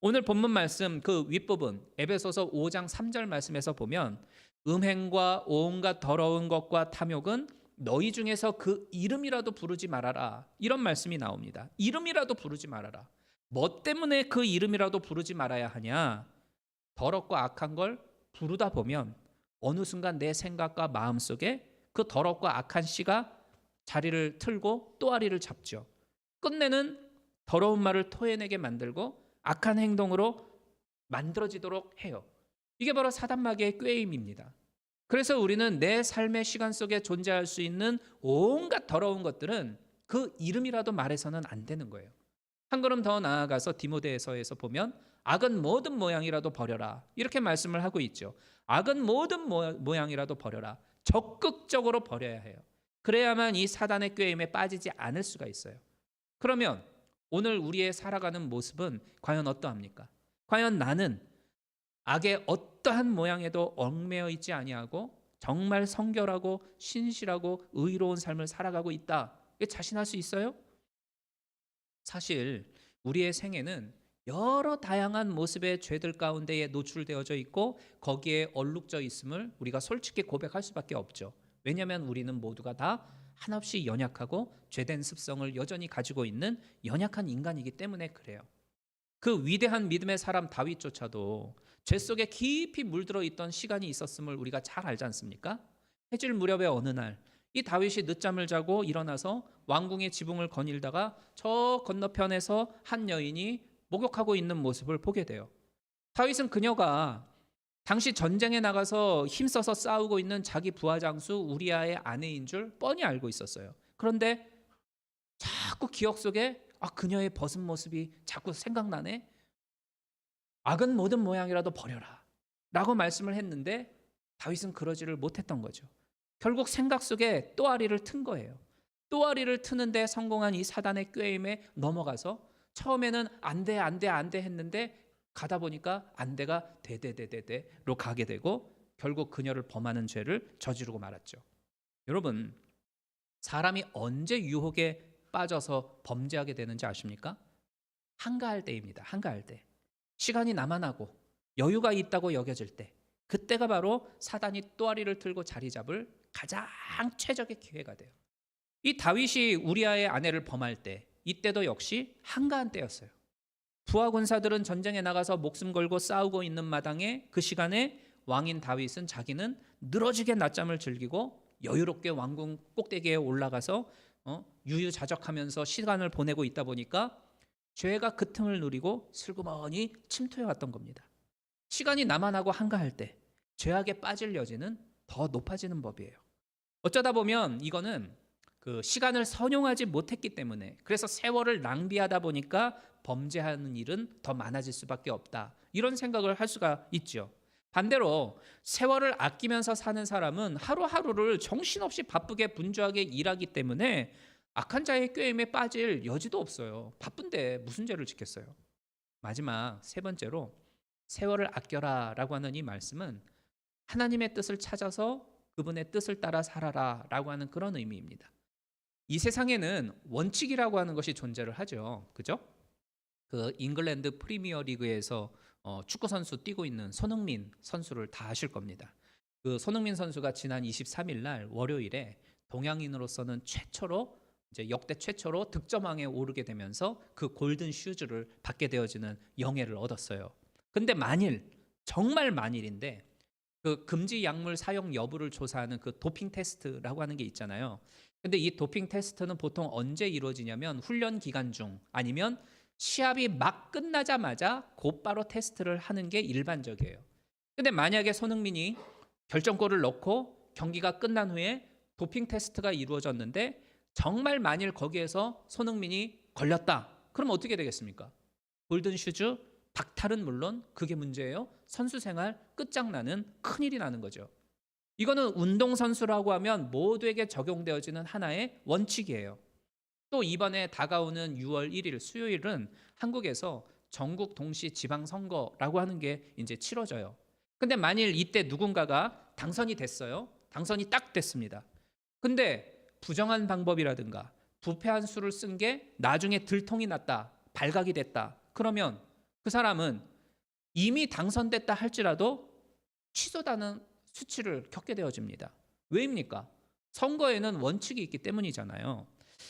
오늘 본문 말씀 그 윗부분 에베소서 5장 3절 말씀에서 보면 음행과 온갖 더러운 것과 탐욕은 너희 중에서 그 이름이라도 부르지 말아라, 이런 말씀이 나옵니다. 이름이라도 부르지 말아라. 뭐 때문에 그 이름이라도 부르지 말아야 하냐? 더럽고 악한 걸 부르다 보면 어느 순간 내 생각과 마음속에 그 더럽고 악한 씨가 자리를 틀고 또아리를 잡죠. 끝내는 더러운 말을 토해내게 만들고 악한 행동으로 만들어지도록 해요. 이게 바로 사단마귀의 꾀임입니다. 그래서 우리는 내 삶의 시간 속에 존재할 수 있는 온갖 더러운 것들은 그 이름이라도 말해서는 안 되는 거예요. 한 걸음 더 나아가서 디모데서에서 보면 악은 모든 모양이라도 버려라, 이렇게 말씀을 하고 있죠. 악은 모든 모양이라도 버려라. 적극적으로 버려야 해요. 그래야만 이 사단의 꾀임에 빠지지 않을 수가 있어요. 그러면 오늘 우리의 살아가는 모습은 과연 어떠합니까? 과연 나는 악의 어떠한 모양에도 얽매여 있지 아니하고 정말 성결하고 신실하고 의로운 삶을 살아가고 있다, 자신할 수 있어요? 사실 우리의 생애는 여러 다양한 모습의 죄들 가운데에 노출되어져 있고 거기에 얼룩져 있음을 우리가 솔직히 고백할 수밖에 없죠. 왜냐하면 우리는 모두가 다 한없이 연약하고 죄된 습성을 여전히 가지고 있는 연약한 인간이기 때문에 그래요. 그 위대한 믿음의 사람 다윗조차도 죄 속에 깊이 물들어 있던 시간이 있었음을 우리가 잘 알지 않습니까? 해질 무렵의 어느 날 이 다윗이 늦잠을 자고 일어나서 왕궁의 지붕을 거닐다가 저 건너편에서 한 여인이 목욕하고 있는 모습을 보게 돼요. 다윗은 그녀가 당시 전쟁에 나가서 힘써서 싸우고 있는 자기 부하장수 우리아의 아내인 줄 뻔히 알고 있었어요. 그런데 자꾸 기억 속에 그녀의 벗은 모습이 자꾸 생각나네. 악은 모든 모양이라도 버려라 라고 말씀을 했는데 다윗은 그러지를 못했던 거죠. 결국 생각 속에 또아리를 튼 거예요. 또아리를 트는데 성공한 이 사단의 꾀임에 넘어가서 처음에는 안 돼 했는데 가다 보니까 안 돼가 대대대대대로 가게 되고 결국 그녀를 범하는 죄를 저지르고 말았죠. 여러분, 사람이 언제 유혹에 빠져서 범죄하게 되는지 아십니까? 한가할 때입니다. 한가할 때. 시간이 남아나고 여유가 있다고 여겨질 때, 그때가 바로 사단이 또아리를 틀고 자리 잡을 가장 최적의 기회가 돼요. 이 다윗이 우리아의 아내를 범할 때 이때도 역시 한가한 때였어요. 부하 군사들은 전쟁에 나가서 목숨 걸고 싸우고 있는 마당에 그 시간에 왕인 다윗은 자기는 늘어지게 낮잠을 즐기고 여유롭게 왕궁 꼭대기에 올라가서 유유자적하면서 시간을 보내고 있다 보니까 죄가 그 틈을 누리고 슬그머니 침투해 왔던 겁니다. 시간이 남아나고 한가할 때 죄악에 빠질 여지는 더 높아지는 법이에요. 어쩌다 보면 이거는 그 시간을 선용하지 못했기 때문에, 그래서 세월을 낭비하다 보니까 범죄하는 일은 더 많아질 수밖에 없다, 이런 생각을 할 수가 있죠. 반대로 세월을 아끼면서 사는 사람은 하루하루를 정신없이 바쁘게 분주하게 일하기 때문에 악한 자의 꾀임에 빠질 여지도 없어요. 바쁜데 무슨 죄를 짓겠어요. 마지막 세 번째로 세월을 아껴라 라고 하는 이 말씀은 하나님의 뜻을 찾아서 그분의 뜻을 따라 살아라 라고 하는 그런 의미입니다. 이 세상에는 원칙이라고 하는 것이 존재를 하죠. 그죠? 그 잉글랜드 프리미어 리그에서 축구 선수 뛰고 있는 손흥민 선수를 다 아실 겁니다. 그 손흥민 선수가 지난 23일 날 월요일에 동양인으로서는 최초로, 이제 역대 최초로 득점왕에 오르게 되면서 그 골든 슈즈를 받게 되어지는 영예를 얻었어요. 근데 만일, 정말 만일인데, 그 금지 약물 사용 여부를 조사하는 그 도핑 테스트라고 하는 게 있잖아요. 근데 이 도핑 테스트는 보통 언제 이루어지냐면 훈련 기간 중 아니면 시합이 막 끝나자마자 곧바로 테스트를 하는 게 일반적이에요. 근데 만약에 손흥민이 결정골을 넣고 경기가 끝난 후에 도핑 테스트가 이루어졌는데 정말 만일 거기에서 손흥민이 걸렸다, 그럼 어떻게 되겠습니까? 골든 슈즈 박탈은 물론 그게 문제예요. 선수 생활 끝장나는 큰일이 나는 거죠. 이거는 운동선수라고 하면 모두에게 적용되어지는 하나의 원칙이에요. 또 이번에 다가오는 6월 1일 수요일은 한국에서 전국 동시 지방선거라고 하는 게 이제 치러져요. 근데 만일 이때 누군가가 당선이 됐어요. 당선이 딱 됐습니다. 근데 부정한 방법이라든가 부패한 수를 쓴 게 나중에 들통이 났다, 발각이 됐다, 그러면 그 사람은 이미 당선됐다 할지라도 취소되는 수치를 겪게 되어집니다. 왜입니까? 선거에는 원칙이 있기 때문이잖아요.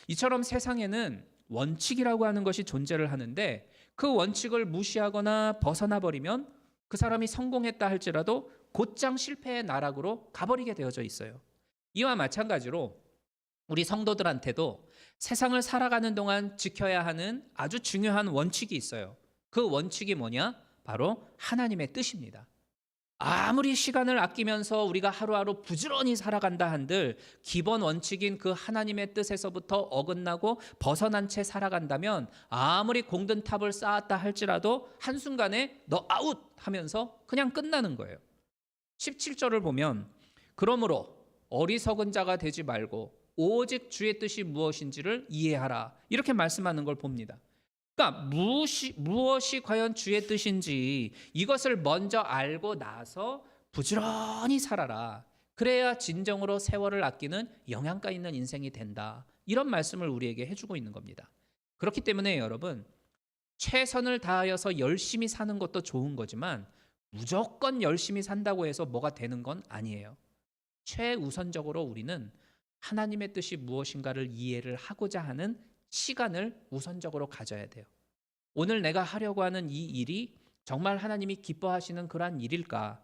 이처럼 세상에는 원칙이라고 하는 것이 존재를 하는데 그 원칙을 무시하거나 벗어나 버리면 그 사람이 성공했다 할지라도 곧장 실패의 나락으로 가버리게 되어져 있어요. 이와 마찬가지로 우리 성도들한테도 세상을 살아가는 동안 지켜야 하는 아주 중요한 원칙이 있어요. 그 원칙이 뭐냐? 바로 하나님의 뜻입니다. 아무리 시간을 아끼면서 우리가 하루하루 부지런히 살아간다 한들 기본 원칙인 그 하나님의 뜻에서부터 어긋나고 벗어난 채 살아간다면 아무리 공든탑을 쌓았다 할지라도 한순간에 너 아웃 하면서 그냥 끝나는 거예요. 17절을 보면 그러므로 어리석은 자가 되지 말고 오직 주의 뜻이 무엇인지를 이해하라, 이렇게 말씀하는 걸 봅니다. 그러니까 무엇이 과연 주의 뜻인지 이것을 먼저 알고 나서 부지런히 살아라. 그래야 진정으로 세월을 아끼는 영양가 있는 인생이 된다. 이런 말씀을 우리에게 해주고 있는 겁니다. 그렇기 때문에 여러분, 최선을 다하여서 열심히 사는 것도 좋은 거지만 무조건 열심히 산다고 해서 뭐가 되는 건 아니에요. 최우선적으로 우리는 하나님의 뜻이 무엇인가를 이해를 하고자 하는 시간을 우선적으로 가져야 돼요. 오늘 내가 하려고 하는 이 일이 정말 하나님이 기뻐하시는 그러한 일일까?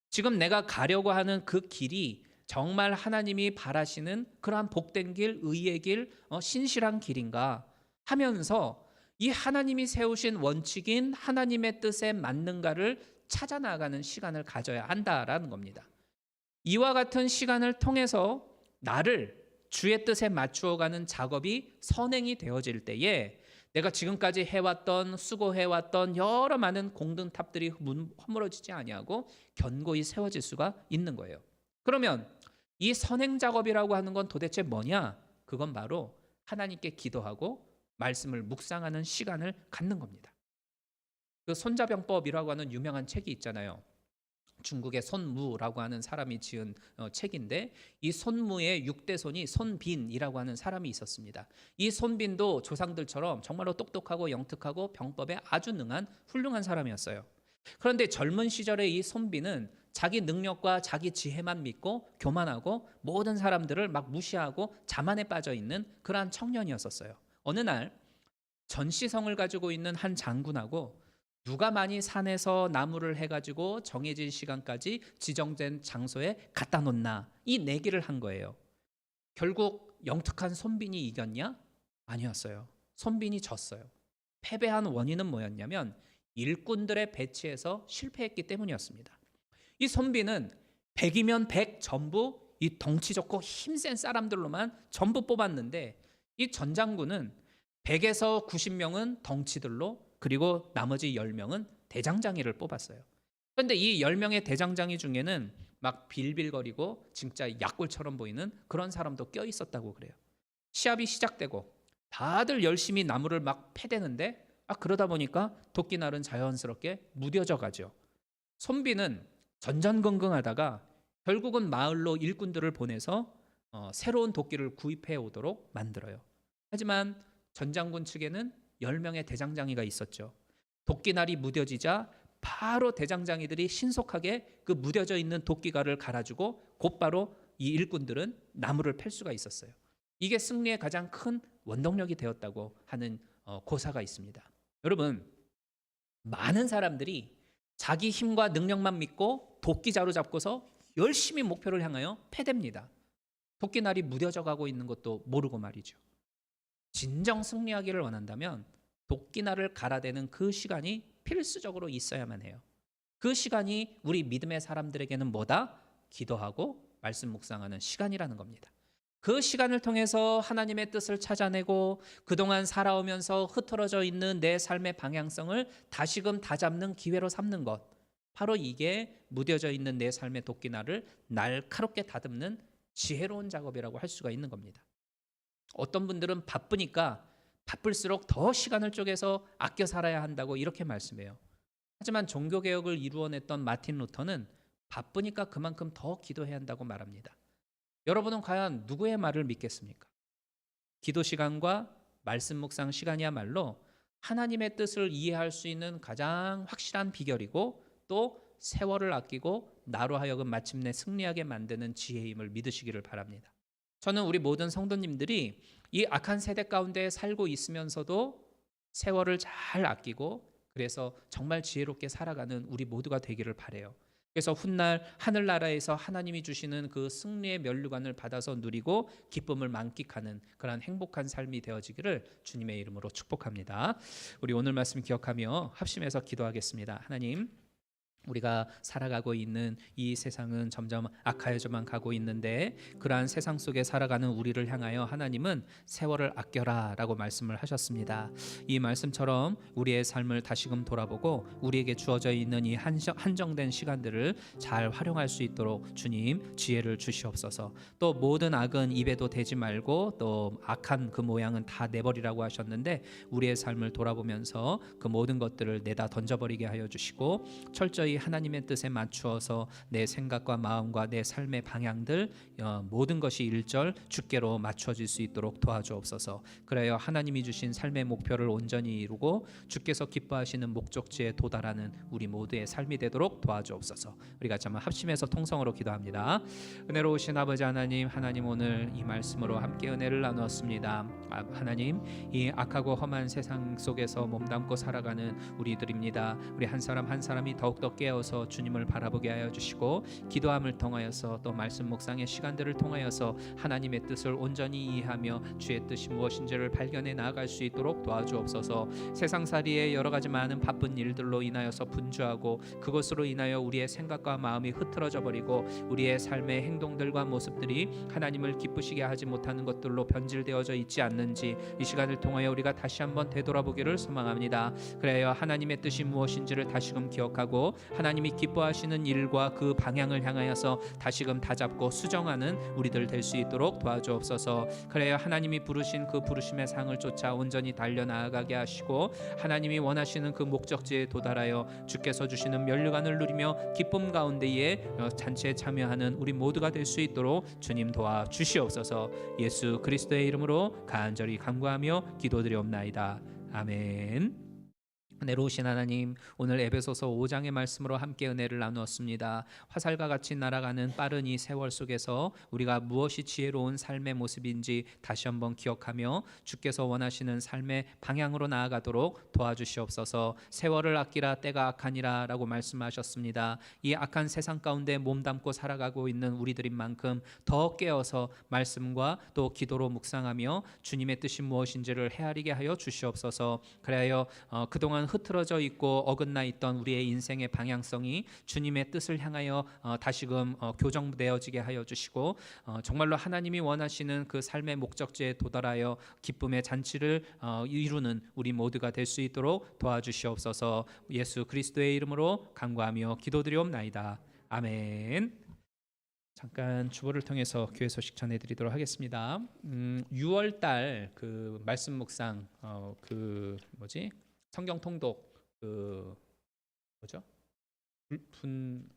지금 내가 가려고 하는 그 길이 정말 하나님이 바라시는 그러한 복된 길, 의의 길, 신실한 길인가? 하면서 이 하나님이 세우신 원칙인 하나님의 뜻에 맞는가를 찾아 나가는 시간을 가져야 한다라는 겁니다. 이와 같은 시간을 통해서 나를 주의 뜻에 맞추어가는 작업이 선행이 되어질 때에 내가 지금까지 해왔던, 수고해왔던 여러 많은 공든탑들이 허물어지지 아니하고 견고히 세워질 수가 있는 거예요. 그러면 이 선행 작업이라고 하는 건 도대체 뭐냐? 그건 바로 하나님께 기도하고 말씀을 묵상하는 시간을 갖는 겁니다. 그 손자병법이라고 하는 유명한 책이 있잖아요. 중국의 손무라고 하는 사람이 지은 책인데 이 손무의 6대 손이 손빈이라고 하는 사람이 있었습니다. 이 손빈도 조상들처럼 정말로 똑똑하고 영특하고 병법에 아주 능한 훌륭한 사람이었어요. 그런데 젊은 시절에 이 손빈은 자기 능력과 자기 지혜만 믿고 교만하고 모든 사람들을 막 무시하고 자만에 빠져 있는 그러한 청년이었었어요. 어느 날 전시성을 가지고 있는 한 장군하고 누가 많이 산에서 나무를 해가지고 정해진 시간까지 지정된 장소에 갖다 놓나, 이 내기를 한 거예요. 결국 영특한 손빈이 이겼냐? 아니었어요. 손빈이 졌어요. 패배한 원인은 뭐였냐면 일꾼들의 배치에서 실패했기 때문이었습니다. 이 손빈은 100이면 100 전부 이 덩치 좋고 힘센 사람들로만 전부 뽑았는데, 이 전장군은 100에서 90명은 덩치들로, 그리고 나머지 10명은 대장장이를 뽑았어요. 그런데 이 10명의 대장장이 중에는 막 빌빌거리고 진짜 약골처럼 보이는 그런 사람도 껴 있었다고 그래요. 시합이 시작되고 다들 열심히 나무를 막 패대는데 그러다 보니까 도끼날은 자연스럽게 무뎌져 가죠. 손빈은 전전긍긍하다가 결국은 마을로 일꾼들을 보내서 새로운 도끼를 구입해 오도록 만들어요. 하지만 전장군 측에는 10명의 대장장이가 있었죠. 도끼날이 무뎌지자 바로 대장장이들이 신속하게 그 무뎌져 있는 도끼갈을 갈아주고 곧바로 이 일꾼들은 나무를 팰 수가 있었어요. 이게 승리의 가장 큰 원동력이 되었다고 하는 고사가 있습니다. 여러분, 많은 사람들이 자기 힘과 능력만 믿고 도끼자루 잡고서 열심히 목표를 향하여 패댑니다. 도끼날이 무뎌져 가고 있는 것도 모르고 말이죠. 진정 승리하기를 원한다면 도끼날을 갈아대는 그 시간이 필수적으로 있어야만 해요. 그 시간이 우리 믿음의 사람들에게는 뭐다? 기도하고 말씀 묵상하는 시간이라는 겁니다. 그 시간을 통해서 하나님의 뜻을 찾아내고 그동안 살아오면서 흐트러져 있는 내 삶의 방향성을 다시금 다잡는 기회로 삼는 것, 바로 이게 무뎌져 있는 내 삶의 도끼날을 날카롭게 다듬는 지혜로운 작업이라고 할 수가 있는 겁니다. 어떤 분들은 바쁘니까 바쁠수록 더 시간을 쪼개서 아껴 살아야 한다고 이렇게 말씀해요. 하지만 종교개혁을 이루어냈던 마틴 루터는 바쁘니까 그만큼 더 기도해야 한다고 말합니다. 여러분은 과연 누구의 말을 믿겠습니까? 기도 시간과 말씀 묵상 시간이야말로 하나님의 뜻을 이해할 수 있는 가장 확실한 비결이고, 또 세월을 아끼고 나로 하여금 마침내 승리하게 만드는 지혜임을 믿으시기를 바랍니다. 저는 우리 모든 성도님들이 이 악한 세대 가운데 살고 있으면서도 세월을 잘 아끼고 그래서 정말 지혜롭게 살아가는 우리 모두가 되기를 바라요. 그래서 훗날 하늘나라에서 하나님이 주시는 그 승리의 면류관을 받아서 누리고 기쁨을 만끽하는 그러한 행복한 삶이 되어지기를 주님의 이름으로 축복합니다. 우리 오늘 말씀 기억하며 합심해서 기도하겠습니다. 하나님, 우리가 살아가고 있는 이 세상은 점점 악하여져만 가고 있는데, 그러한 세상 속에 살아가는 우리를 향하여 하나님은 세월을 아껴라 라고 말씀을 하셨습니다. 이 말씀처럼 우리의 삶을 다시금 돌아보고 우리에게 주어져 있는 이 한정된 시간들을 잘 활용할 수 있도록 주님 지혜를 주시옵소서. 또 모든 악은 입에도 대지 말고 또 악한 그 모양은 다 내버리라고 하셨는데, 우리의 삶을 돌아보면서 그 모든 것들을 내다 던져버리게 하여 주시고 철저히 하나님의 뜻에 맞추어서 내 생각과 마음과 내 삶의 방향들 모든 것이 일절 주께로 맞춰질 수 있도록 도와주옵소서. 그래야 하나님이 주신 삶의 목표를 온전히 이루고 주께서 기뻐하시는 목적지에 도달하는 우리 모두의 삶이 되도록 도와주옵소서. 우리가 한번 합심해서 통성으로 기도합니다. 은혜로우신 아버지 하나님, 하나님 오늘 이 말씀으로 함께 은혜를 나누었습니다. 하나님, 이 악하고 험한 세상 속에서 몸담고 살아가는 우리들입니다. 우리 한 사람 한 사람이 더욱더 깨어서 주님을 바라보게 하여 주시고, 기도함을 통하여서 또 말씀 묵상의 시간들을 통하여서 하나님의 뜻을 온전히 이해하며 주의 뜻이 무엇인지를 발견해 나아갈 수 있도록 도와주옵소서. 세상살이의 여러 가지 많은 바쁜 일들로 인하여서 분주하고 그것으로 인하여 우리의 생각과 마음이 흐트러져 버리고 우리의 삶의 행동들과 모습들이 하나님을 기쁘시게 하지 못하는 것들로 변질되어져 있지 않는지 이 시간을 통하여 우리가 다시 한번 되돌아보기를 소망합니다. 그래야 하나님의 뜻이 무엇인지를 다시금 기억하고 하나님이 기뻐하시는 일과 그 방향을 향하여서 다시금 다잡고 수정하는 우리들 될 수 있도록 도와주옵소서. 그래야 하나님이 부르신 그 부르심의 상을 쫓아 온전히 달려나가게 하시고 하나님이 원하시는 그 목적지에 도달하여 주께서 주시는 면류관을 누리며 기쁨 가운데에 잔치에 참여하는 우리 모두가 될 수 있도록 주님 도와주시옵소서. 예수 그리스도의 이름으로 간절히 간구하며 기도드리옵나이다. 아멘. 은혜로우신 하나님, 오늘 에베소서 5장의 말씀으로 함께 은혜를 나누었습니다. 화살과 같이 날아가는 빠른 이 세월 속에서 우리가 무엇이 지혜로운 삶의 모습인지 다시 한번 기억하며 주께서 원하시는 삶의 방향으로 나아가도록 도와주시옵소서. 세월을 아끼라 때가 악하니라 라고 말씀하셨습니다. 이 악한 세상 가운데 몸담고 살아가고 있는 우리들인 만큼 더 깨어서 말씀과 또 기도로 묵상하며 주님의 뜻이 무엇인지를 헤아리게 하여 주시옵소서. 그래야 그동안 흐트러져 있고 어긋나 있던 우리의 인생의 방향성이 주님의 뜻을 향하여 다시금 교정되어지게 하여 주시고 정말로 하나님이 원하시는 그 삶의 목적지에 도달하여 기쁨의 잔치를 이루는 우리 모두가 될 수 있도록 도와주시옵소서. 예수 그리스도의 이름으로 간구하며 기도드리옵나이다. 아멘. 잠깐 주보를 통해서 교회 소식 전해드리도록 하겠습니다. 6월달 그 말씀 묵상 성경 통독 분량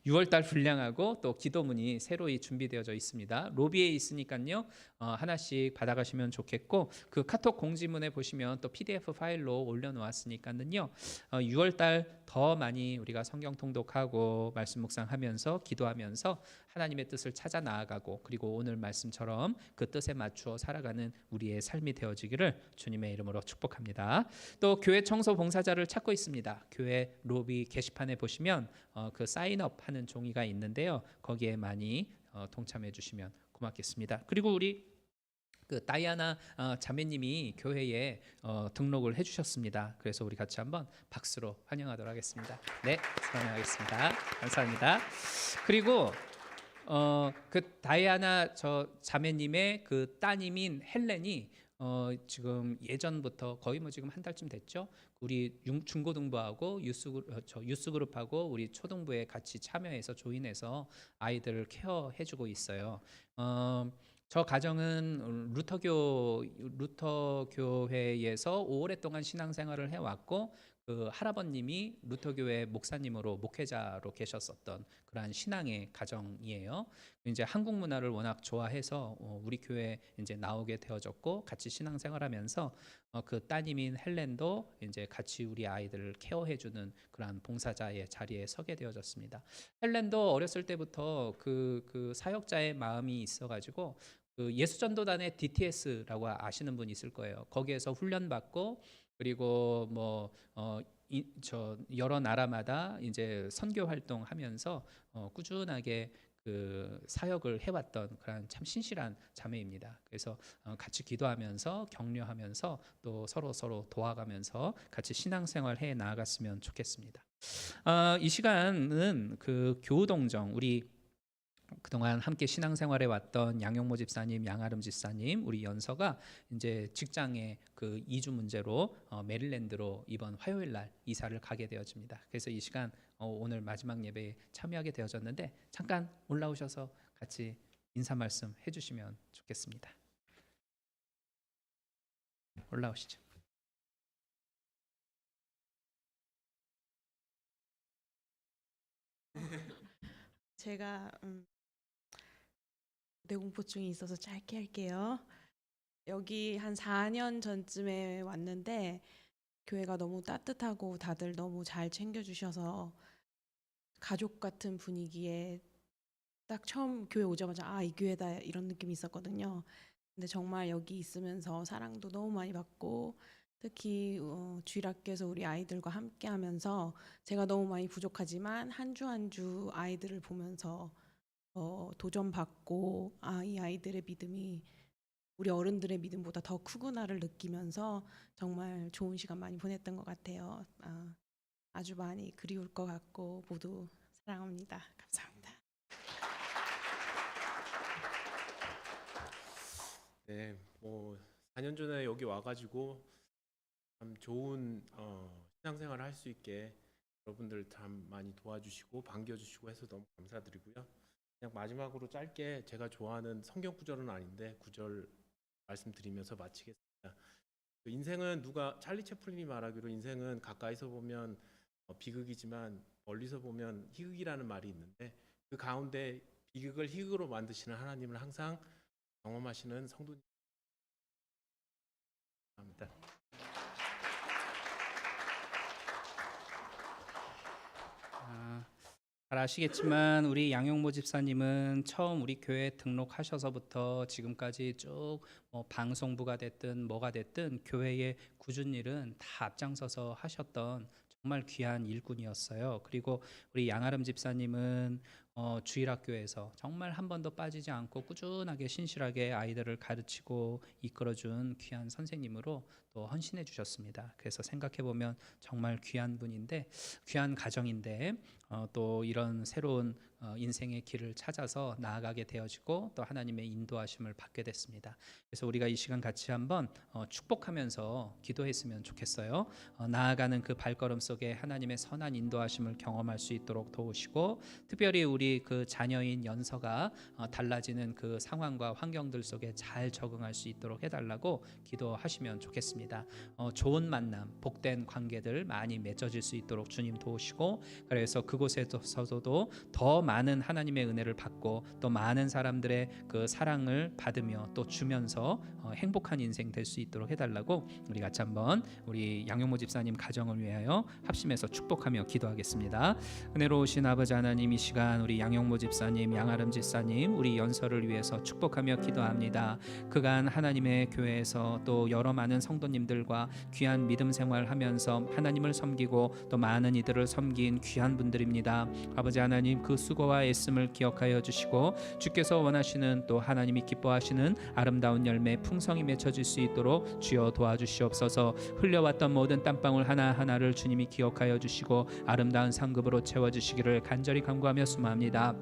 6월달 분량하고 또 기도문이 새로이 준비되어져 있습니다. 로비에 있으니까요 하나씩 받아가시면 좋겠고 그 카톡 공지문에 보시면 또 PDF 파일로 올려놓았으니까는요 6월달 더 많이 우리가 성경 통독하고 말씀 묵상하면서 기도하면서 하나님의 뜻을 찾아 나아가고 그리고 오늘 말씀처럼 그 뜻에 맞추어 살아가는 우리의 삶이 되어지기를 주님의 이름으로 축복합니다. 또 교회 청소 봉사자를 찾고 있습니다. 교회 로비 게시판에 보시면 그 사인업 하는 종이가 있는데요. 거기에 많이 동참해 주시면 고맙겠습니다. 그리고 우리 그 다이아나 자매님이 교회에 등록을 해주셨습니다. 그래서 우리 같이 한번 박수로 환영하도록 하겠습니다. 네, 환영하겠습니다. 감사합니다. 그리고 그 다이아나 저 자매님의 그 따님인 헬렌이 지금 예전부터 거의 뭐 지금 한 달쯤 됐죠. 우리 중고등부하고 유스그룹하고 우리 초등부에 같이 참여해서 조인해서 아이들을 케어해주고 있어요. 저 가정은 루터교회에서 오랫동안 신앙생활을 해왔고 그 할아버님이 루터교회 목사님으로 목회자로 계셨었던 그러한 신앙의 가정이에요. 이제 한국 문화를 워낙 좋아해서 우리 교회에 이제 나오게 되어졌고 같이 신앙생활하면서 그 따님인 헬렌도 이제 같이 우리 아이들을 케어해주는 그러한 봉사자의 자리에 서게 되어졌습니다. 헬렌도 어렸을 때부터 그 사역자의 마음이 있어가지고 그 예수전도단의 DTS라고 아시는 분 있을 거예요. 거기에서 훈련받고 그리고 여러 나라마다 이제 선교 활동하면서 꾸준하게 그 사역을 해왔던 그런 참 신실한 자매입니다. 그래서 같이 기도하면서 격려하면서 또 서로 도와가면서 같이 신앙생활 해 나아갔으면 좋겠습니다. 이 시간은 그 교우동정 우리 그동안 함께 신앙생활해 왔던 양용모 집사님, 양아름 집사님, 우리 연서가 이제 직장의 그 이주 문제로 메릴랜드로 이번 화요일 날 이사를 가게 되어집니다. 그래서 이 시간 오늘 마지막 예배에 참여하게 되어졌는데 잠깐 올라오셔서 같이 인사 말씀 해주시면 좋겠습니다. 올라오시죠. 제가 뇌공포증이 있어서 짧게 할게요. 여기 한 4년 전쯤에 왔는데 교회가 너무 따뜻하고 다들 너무 잘 챙겨주셔서 가족 같은 분위기에 딱 처음 교회 오자마자 이 교회다 이런 느낌이 있었거든요. 근데 정말 여기 있으면서 사랑도 너무 많이 받고 특히 주일학교에서 우리 아이들과 함께 하면서 제가 너무 많이 부족하지만 한 주 한 주 아이들을 보면서 도전받고 이 아이들의 믿음이 우리 어른들의 믿음보다 더 크구나를 느끼면서 정말 좋은 시간 많이 보냈던 것 같아요. 아주 많이 그리울 것 같고 모두 사랑합니다. 감사합니다. 네, 4년 전에 여기 와가지고 참 좋은 신앙생활을 할 수 있게 여러분들 참 많이 도와주시고 반겨주시고 해서 너무 감사드리고요. 그냥 마지막으로 짧게 제가 좋아하는 성경 구절은 아닌데 구절 말씀드리면서 마치겠습니다. 인생은 찰리 채플린이 말하기로 인생은 가까이서 보면 비극이지만 멀리서 보면 희극이라는 말이 있는데 그 가운데 비극을 희극으로 만드시는 하나님을 항상 경험하시는 성도님. 감사합니다. 잘 아시겠지만 우리 양용모 집사님은 처음 우리 교회 등록하셔서부터 지금까지 쭉 방송부가 됐든 뭐가 됐든 교회의 꾸준 일은 다 앞장서서 하셨던 정말 귀한 일꾼이었어요. 그리고 우리 양아름 집사님은 주일학교에서 정말 한 번도 빠지지 않고 꾸준하게 신실하게 아이들을 가르치고 이끌어준 귀한 선생님으로 또 헌신해 주셨습니다. 그래서 생각해 보면 정말 귀한 분인데, 귀한 가정인데 또 이런 새로운 인생의 길을 찾아서 나아가게 되어지고 또 하나님의 인도하심을 받게 됐습니다. 그래서 우리가 이 시간 같이 한번 축복하면서 기도했으면 좋겠어요. 나아가는 그 발걸음 속에 하나님의 선한 인도하심을 경험할 수 있도록 도우시고, 특별히 우리 그 자녀인 연서가 달라지는 그 상황과 환경들 속에 잘 적응할 수 있도록 해달라고 기도하시면 좋겠습니다. 좋은 만남, 복된 관계들 많이 맺어질 수 있도록 주님 도우시고, 그래서 그곳에서도 더 많은 하나님의 은혜를 받고 또 많은 사람들의 그 사랑을 받으며 또 주면서 행복한 인생 될 수 있도록 해달라고 우리 같이 한번 우리 양용모 집사님 가정을 위하여 합심해서 축복하며 기도하겠습니다. 은혜로우신 아버지 하나님, 이 시간 우리 양용모 집사님, 양아름 집사님, 우리 연서를 위해서 축복하며 기도합니다. 그간 하나님의 교회에서 또 여러 많은 성도님들과 귀한 믿음 생활하면서 하나님을 섬기고 또 많은 이들을 섬긴 귀한 분들입니다. 아버지 하나님, 그 수고와 애씀을 기억하여 주시고 주께서 원하시는 또 하나님이 기뻐하시는 아름다운 열매 풍성히 맺혀질 수 있도록 주여 도와주시옵소서. 흘려왔던 모든 땀방울 하나하나를 주님이 기억하여 주시고 아름다운 상급으로 채워주시기를 간절히 간구하며 수고합니다.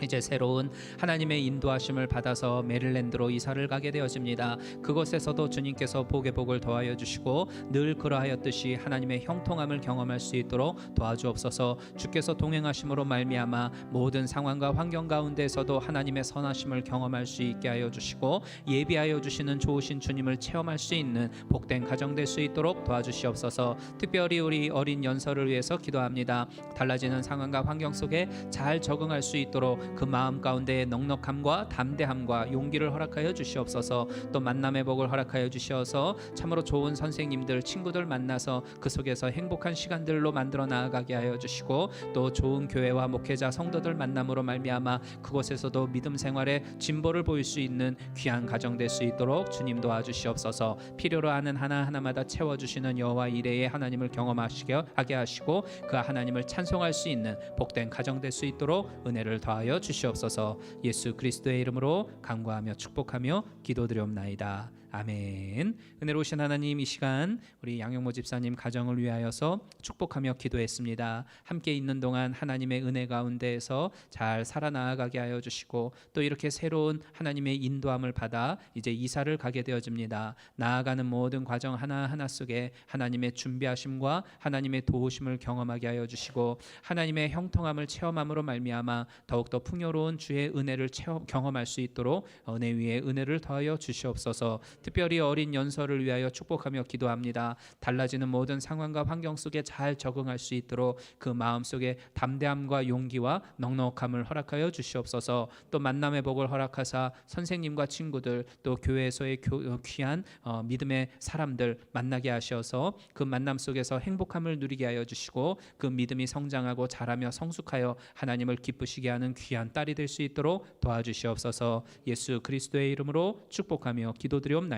이제 새로운 하나님의 인도하심을 받아서 메릴랜드로 이사를 가게 되어집니다. 그곳에서도 주님께서 복의 복을 더하여 주시고 늘 그러하였듯이 하나님의 형통함을 경험할 수 있도록 도와주옵소서. 주께서 동행하심으로 말미암아 모든 상황과 환경 가운데서도 하나님의 선하심을 경험할 수 있게 하여 주시고 예비하여 주시는 좋으신 주님을 체험할 수 있는 복된 가정 될 수 있도록 도와주시옵소서. 특별히 우리 어린 연서를 위해서 기도합니다. 달라지는 상황과 환경 속에 잘 적응할 수 있도록 그 마음 가운데 넉넉함과 담대함과 용기를 허락하여 주시옵소서. 또 만남의 복을 허락하여 주시어서 참으로 좋은 선생님들, 친구들 만나서 그 속에서 행복한 시간들로 만들어 나아가게 하여 주시고 또 좋은 교회와 목회자, 성도들 만남으로 말미암아 그곳에서도 믿음 생활에 진보를 보일 수 있는 귀한 가정 될 수 있도록 주님 도와주시옵소서. 필요로 하는 하나하나마다 채워주시는 여호와 이레의 하나님을 경험하게 하시고 그 하나님을 찬송할 수 있는 복된 가정 될 수 있도록 은혜를 더하여 주시옵소서. 예수 그리스도의 이름으로 간구하며 축복하며 기도드리옵나이다. 아멘. 은혜로우신 하나님, 이 시간 우리 양용모 집사님 가정을 위하여서 축복하며 기도했습니다. 함께 있는 동안 하나님의 은혜 가운데에서 잘 살아나가게 하여 주시고 또 이렇게 새로운 하나님의 인도함을 받아 이제 이사를 가게 되어집니다. 나아가는 모든 과정 하나하나 속에 하나님의 준비하심과 하나님의 도우심을 경험하게 하여 주시고 하나님의 형통함을 체험함으로 말미암아 더욱더 풍요로운 주의 은혜를 경험할 수 있도록 은혜 위에 은혜를 더하여 주시옵소서. 특별히 어린 연서를 위하여 축복하며 기도합니다. 달라지는 모든 상황과 환경 속에 잘 적응할 수 있도록 그 마음 속에 담대함과 용기와 넉넉함을 허락하여 주시옵소서. 또 만남의 복을 허락하사 선생님과 친구들 또 교회에서의 귀한 믿음의 사람들 만나게 하셔서 그 만남 속에서 행복함을 누리게 하여 주시고 그 믿음이 성장하고 자라며 성숙하여 하나님을 기쁘시게 하는 귀한 딸이 될 수 있도록 도와주시옵소서. 예수 그리스도의 이름으로 축복하며 기도드리옵나이다.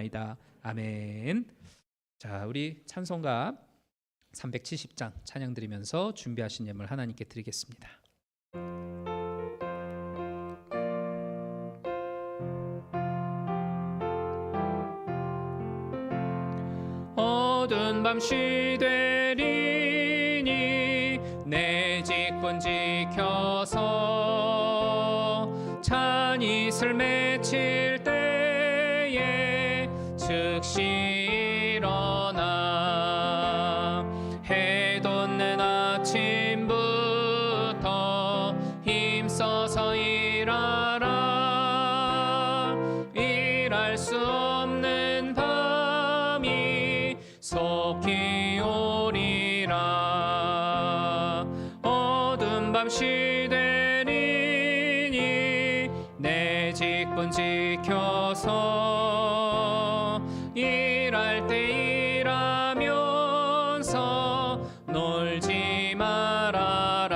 아멘. 자, 우리 찬송가 370장 찬양 드리면서 준비하신 예물 하나님께 드리겠습니다. 어두운 밤 시되리니 내 직분 지켜서 찬 이슬 맺힐 때에 즉시 일어나 해 돋는 아침부터 힘써서 일하라. 일할 수 없는 밤이 속히 오리라. 어두운 밤 시되리니 내 직분 지켜서 일할 때 일하면서 놀지 말아라.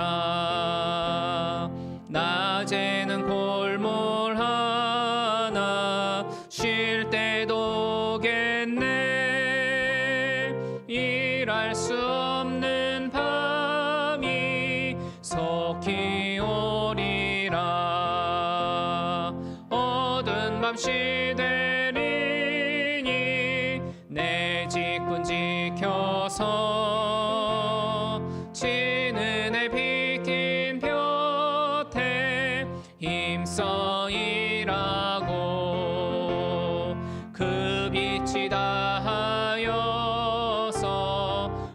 일할 수 없는 밤이 속히 오리라. 어두운 밤 시대리니 내 직분 지켜서 진은혜 비킨 볕에 힘써 일하고 그 빛이 다하여서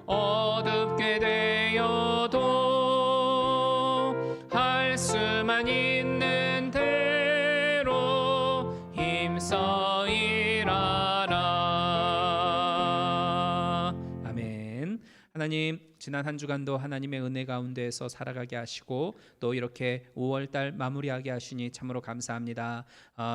어둡게 되어도 할 수만 있는 대로 힘써 일하라. 아멘. 하나님, 지난 한 주간도 하나님의 은혜 가운데에서 살아가게 하시고 또 이렇게 5월달 마무리하게 하시니 참으로 감사합니다.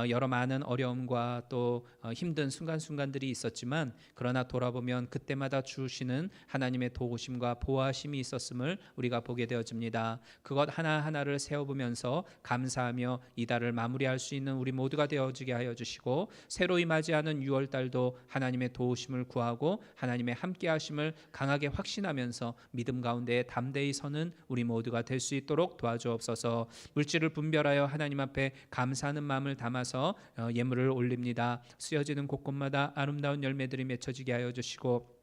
여러 많은 어려움과 또 힘든 순간순간들이 있었지만 그러나 돌아보면 그때마다 주시는 하나님의 도우심과 보호하심이 있었음을 우리가 보게 되어집니다. 그것 하나하나를 세워보면서 감사하며 이 달을 마무리할 수 있는 우리 모두가 되어지게 하여 주시고 새로이 맞이하는 6월달도 하나님의 도우심을 구하고 하나님의 함께하심을 강하게 확신하면서 믿음 가운데 담대히 서는 우리 모두가 될 수 있도록 도와주옵소서. 물질을 분별하여 하나님 앞에 감사하는 마음을 담아서 예물을 올립니다. 쓰여지는 곳곳마다 아름다운 열매들이 맺혀지게 하여 주시고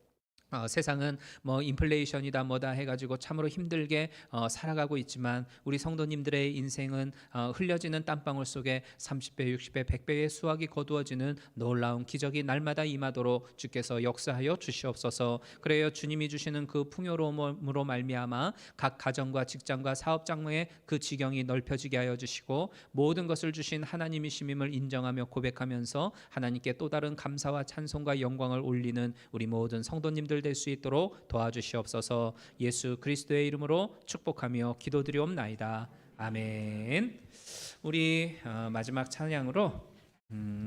세상은 뭐 인플레이션이다 뭐다 해가지고 참으로 힘들게 살아가고 있지만 우리 성도님들의 인생은 흘려지는 땀방울 속에 30배, 60배, 100배의 수확이 거두어지는 놀라운 기적이 날마다 임하도록 주께서 역사하여 주시옵소서. 그래요, 주님이 주시는 그 풍요로움으로 말미암아 각 가정과 직장과 사업 장로의 그 지경이 넓혀지게 하여 주시고 모든 것을 주신 하나님이심임을 인정하며 고백하면서 하나님께 또 다른 감사와 찬송과 영광을 올리는 우리 모든 성도님들 될 수 있도록 도와주시옵소서. 예수 그리스도의 이름으로 축복하며 기도드리옵나이다. 아멘. 우리 마지막 찬양으로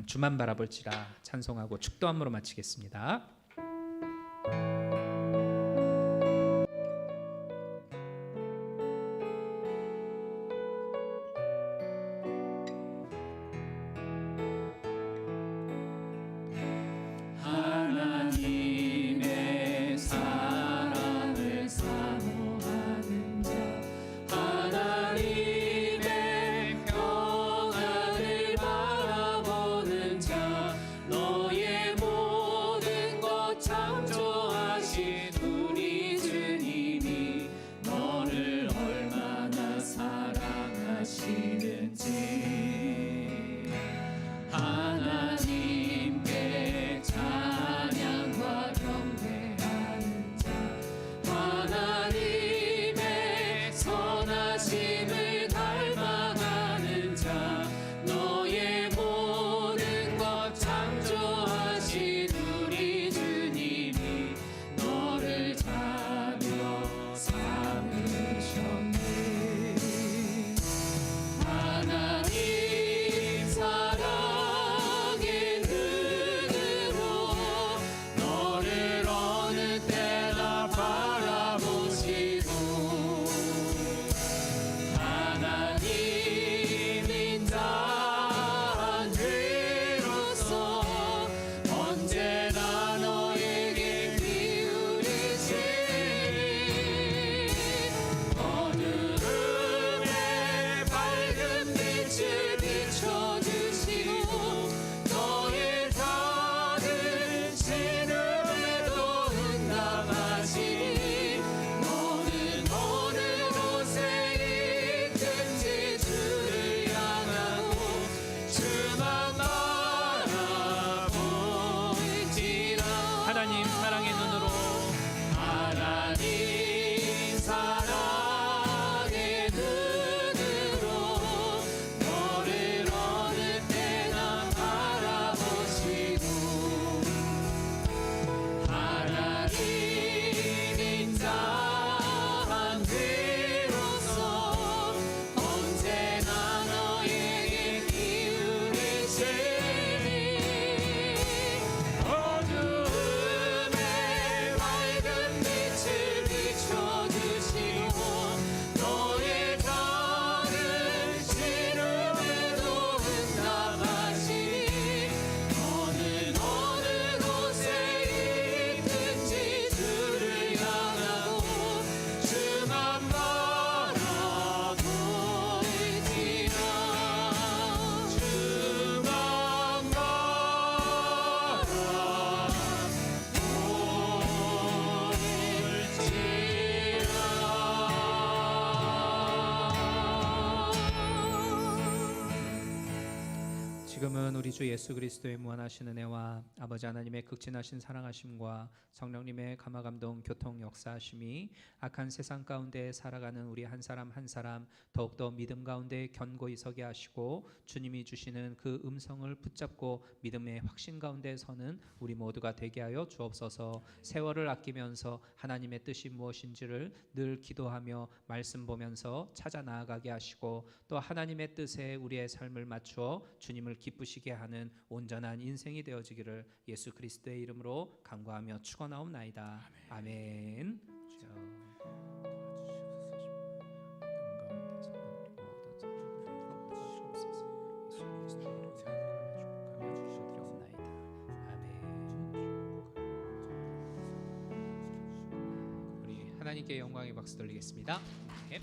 주만 바라볼지라 찬송하고 축도함으로 마치겠습니다. 하나님의 사랑을 사모하는 자, 하나님의 평안을 바라보는 자, 너의 모든 것 창조하신 우리 주님이 너를 얼마나 사랑하시는지 하나님께 찬양과 경배하는 자, 하나님의 선하심을 닮아가는 자, 너의 모든 것 창조하신 우리 주님이 지금은 우리 주 예수 그리스도의 무한하신 은혜와 아버지 하나님의 극진하신 사랑하심과 성령님의 감화감동 교통 역사하심이 악한 세상 가운데 살아가는 우리 한 사람 한 사람 더욱더 믿음 가운데 견고히 서게 하시고 주님이 주시는 그 음성을 붙잡고 믿음의 확신 가운데 서는 우리 모두가 되게 하여 주옵소서. 세월을 아끼면서 하나님의 뜻이 무엇인지를 늘 기도하며 말씀 보면서 찾아 나아가게 하시고 또 하나님의 뜻에 우리의 삶을 맞추어 주님을 기쁘시게 하는 온전한 인생이 되어지기를 예수 그리스도의 이름으로 간구하며 축원하옵나이다. 아멘. 우리 하나님께 영광의 박수 돌리겠습니다. 네.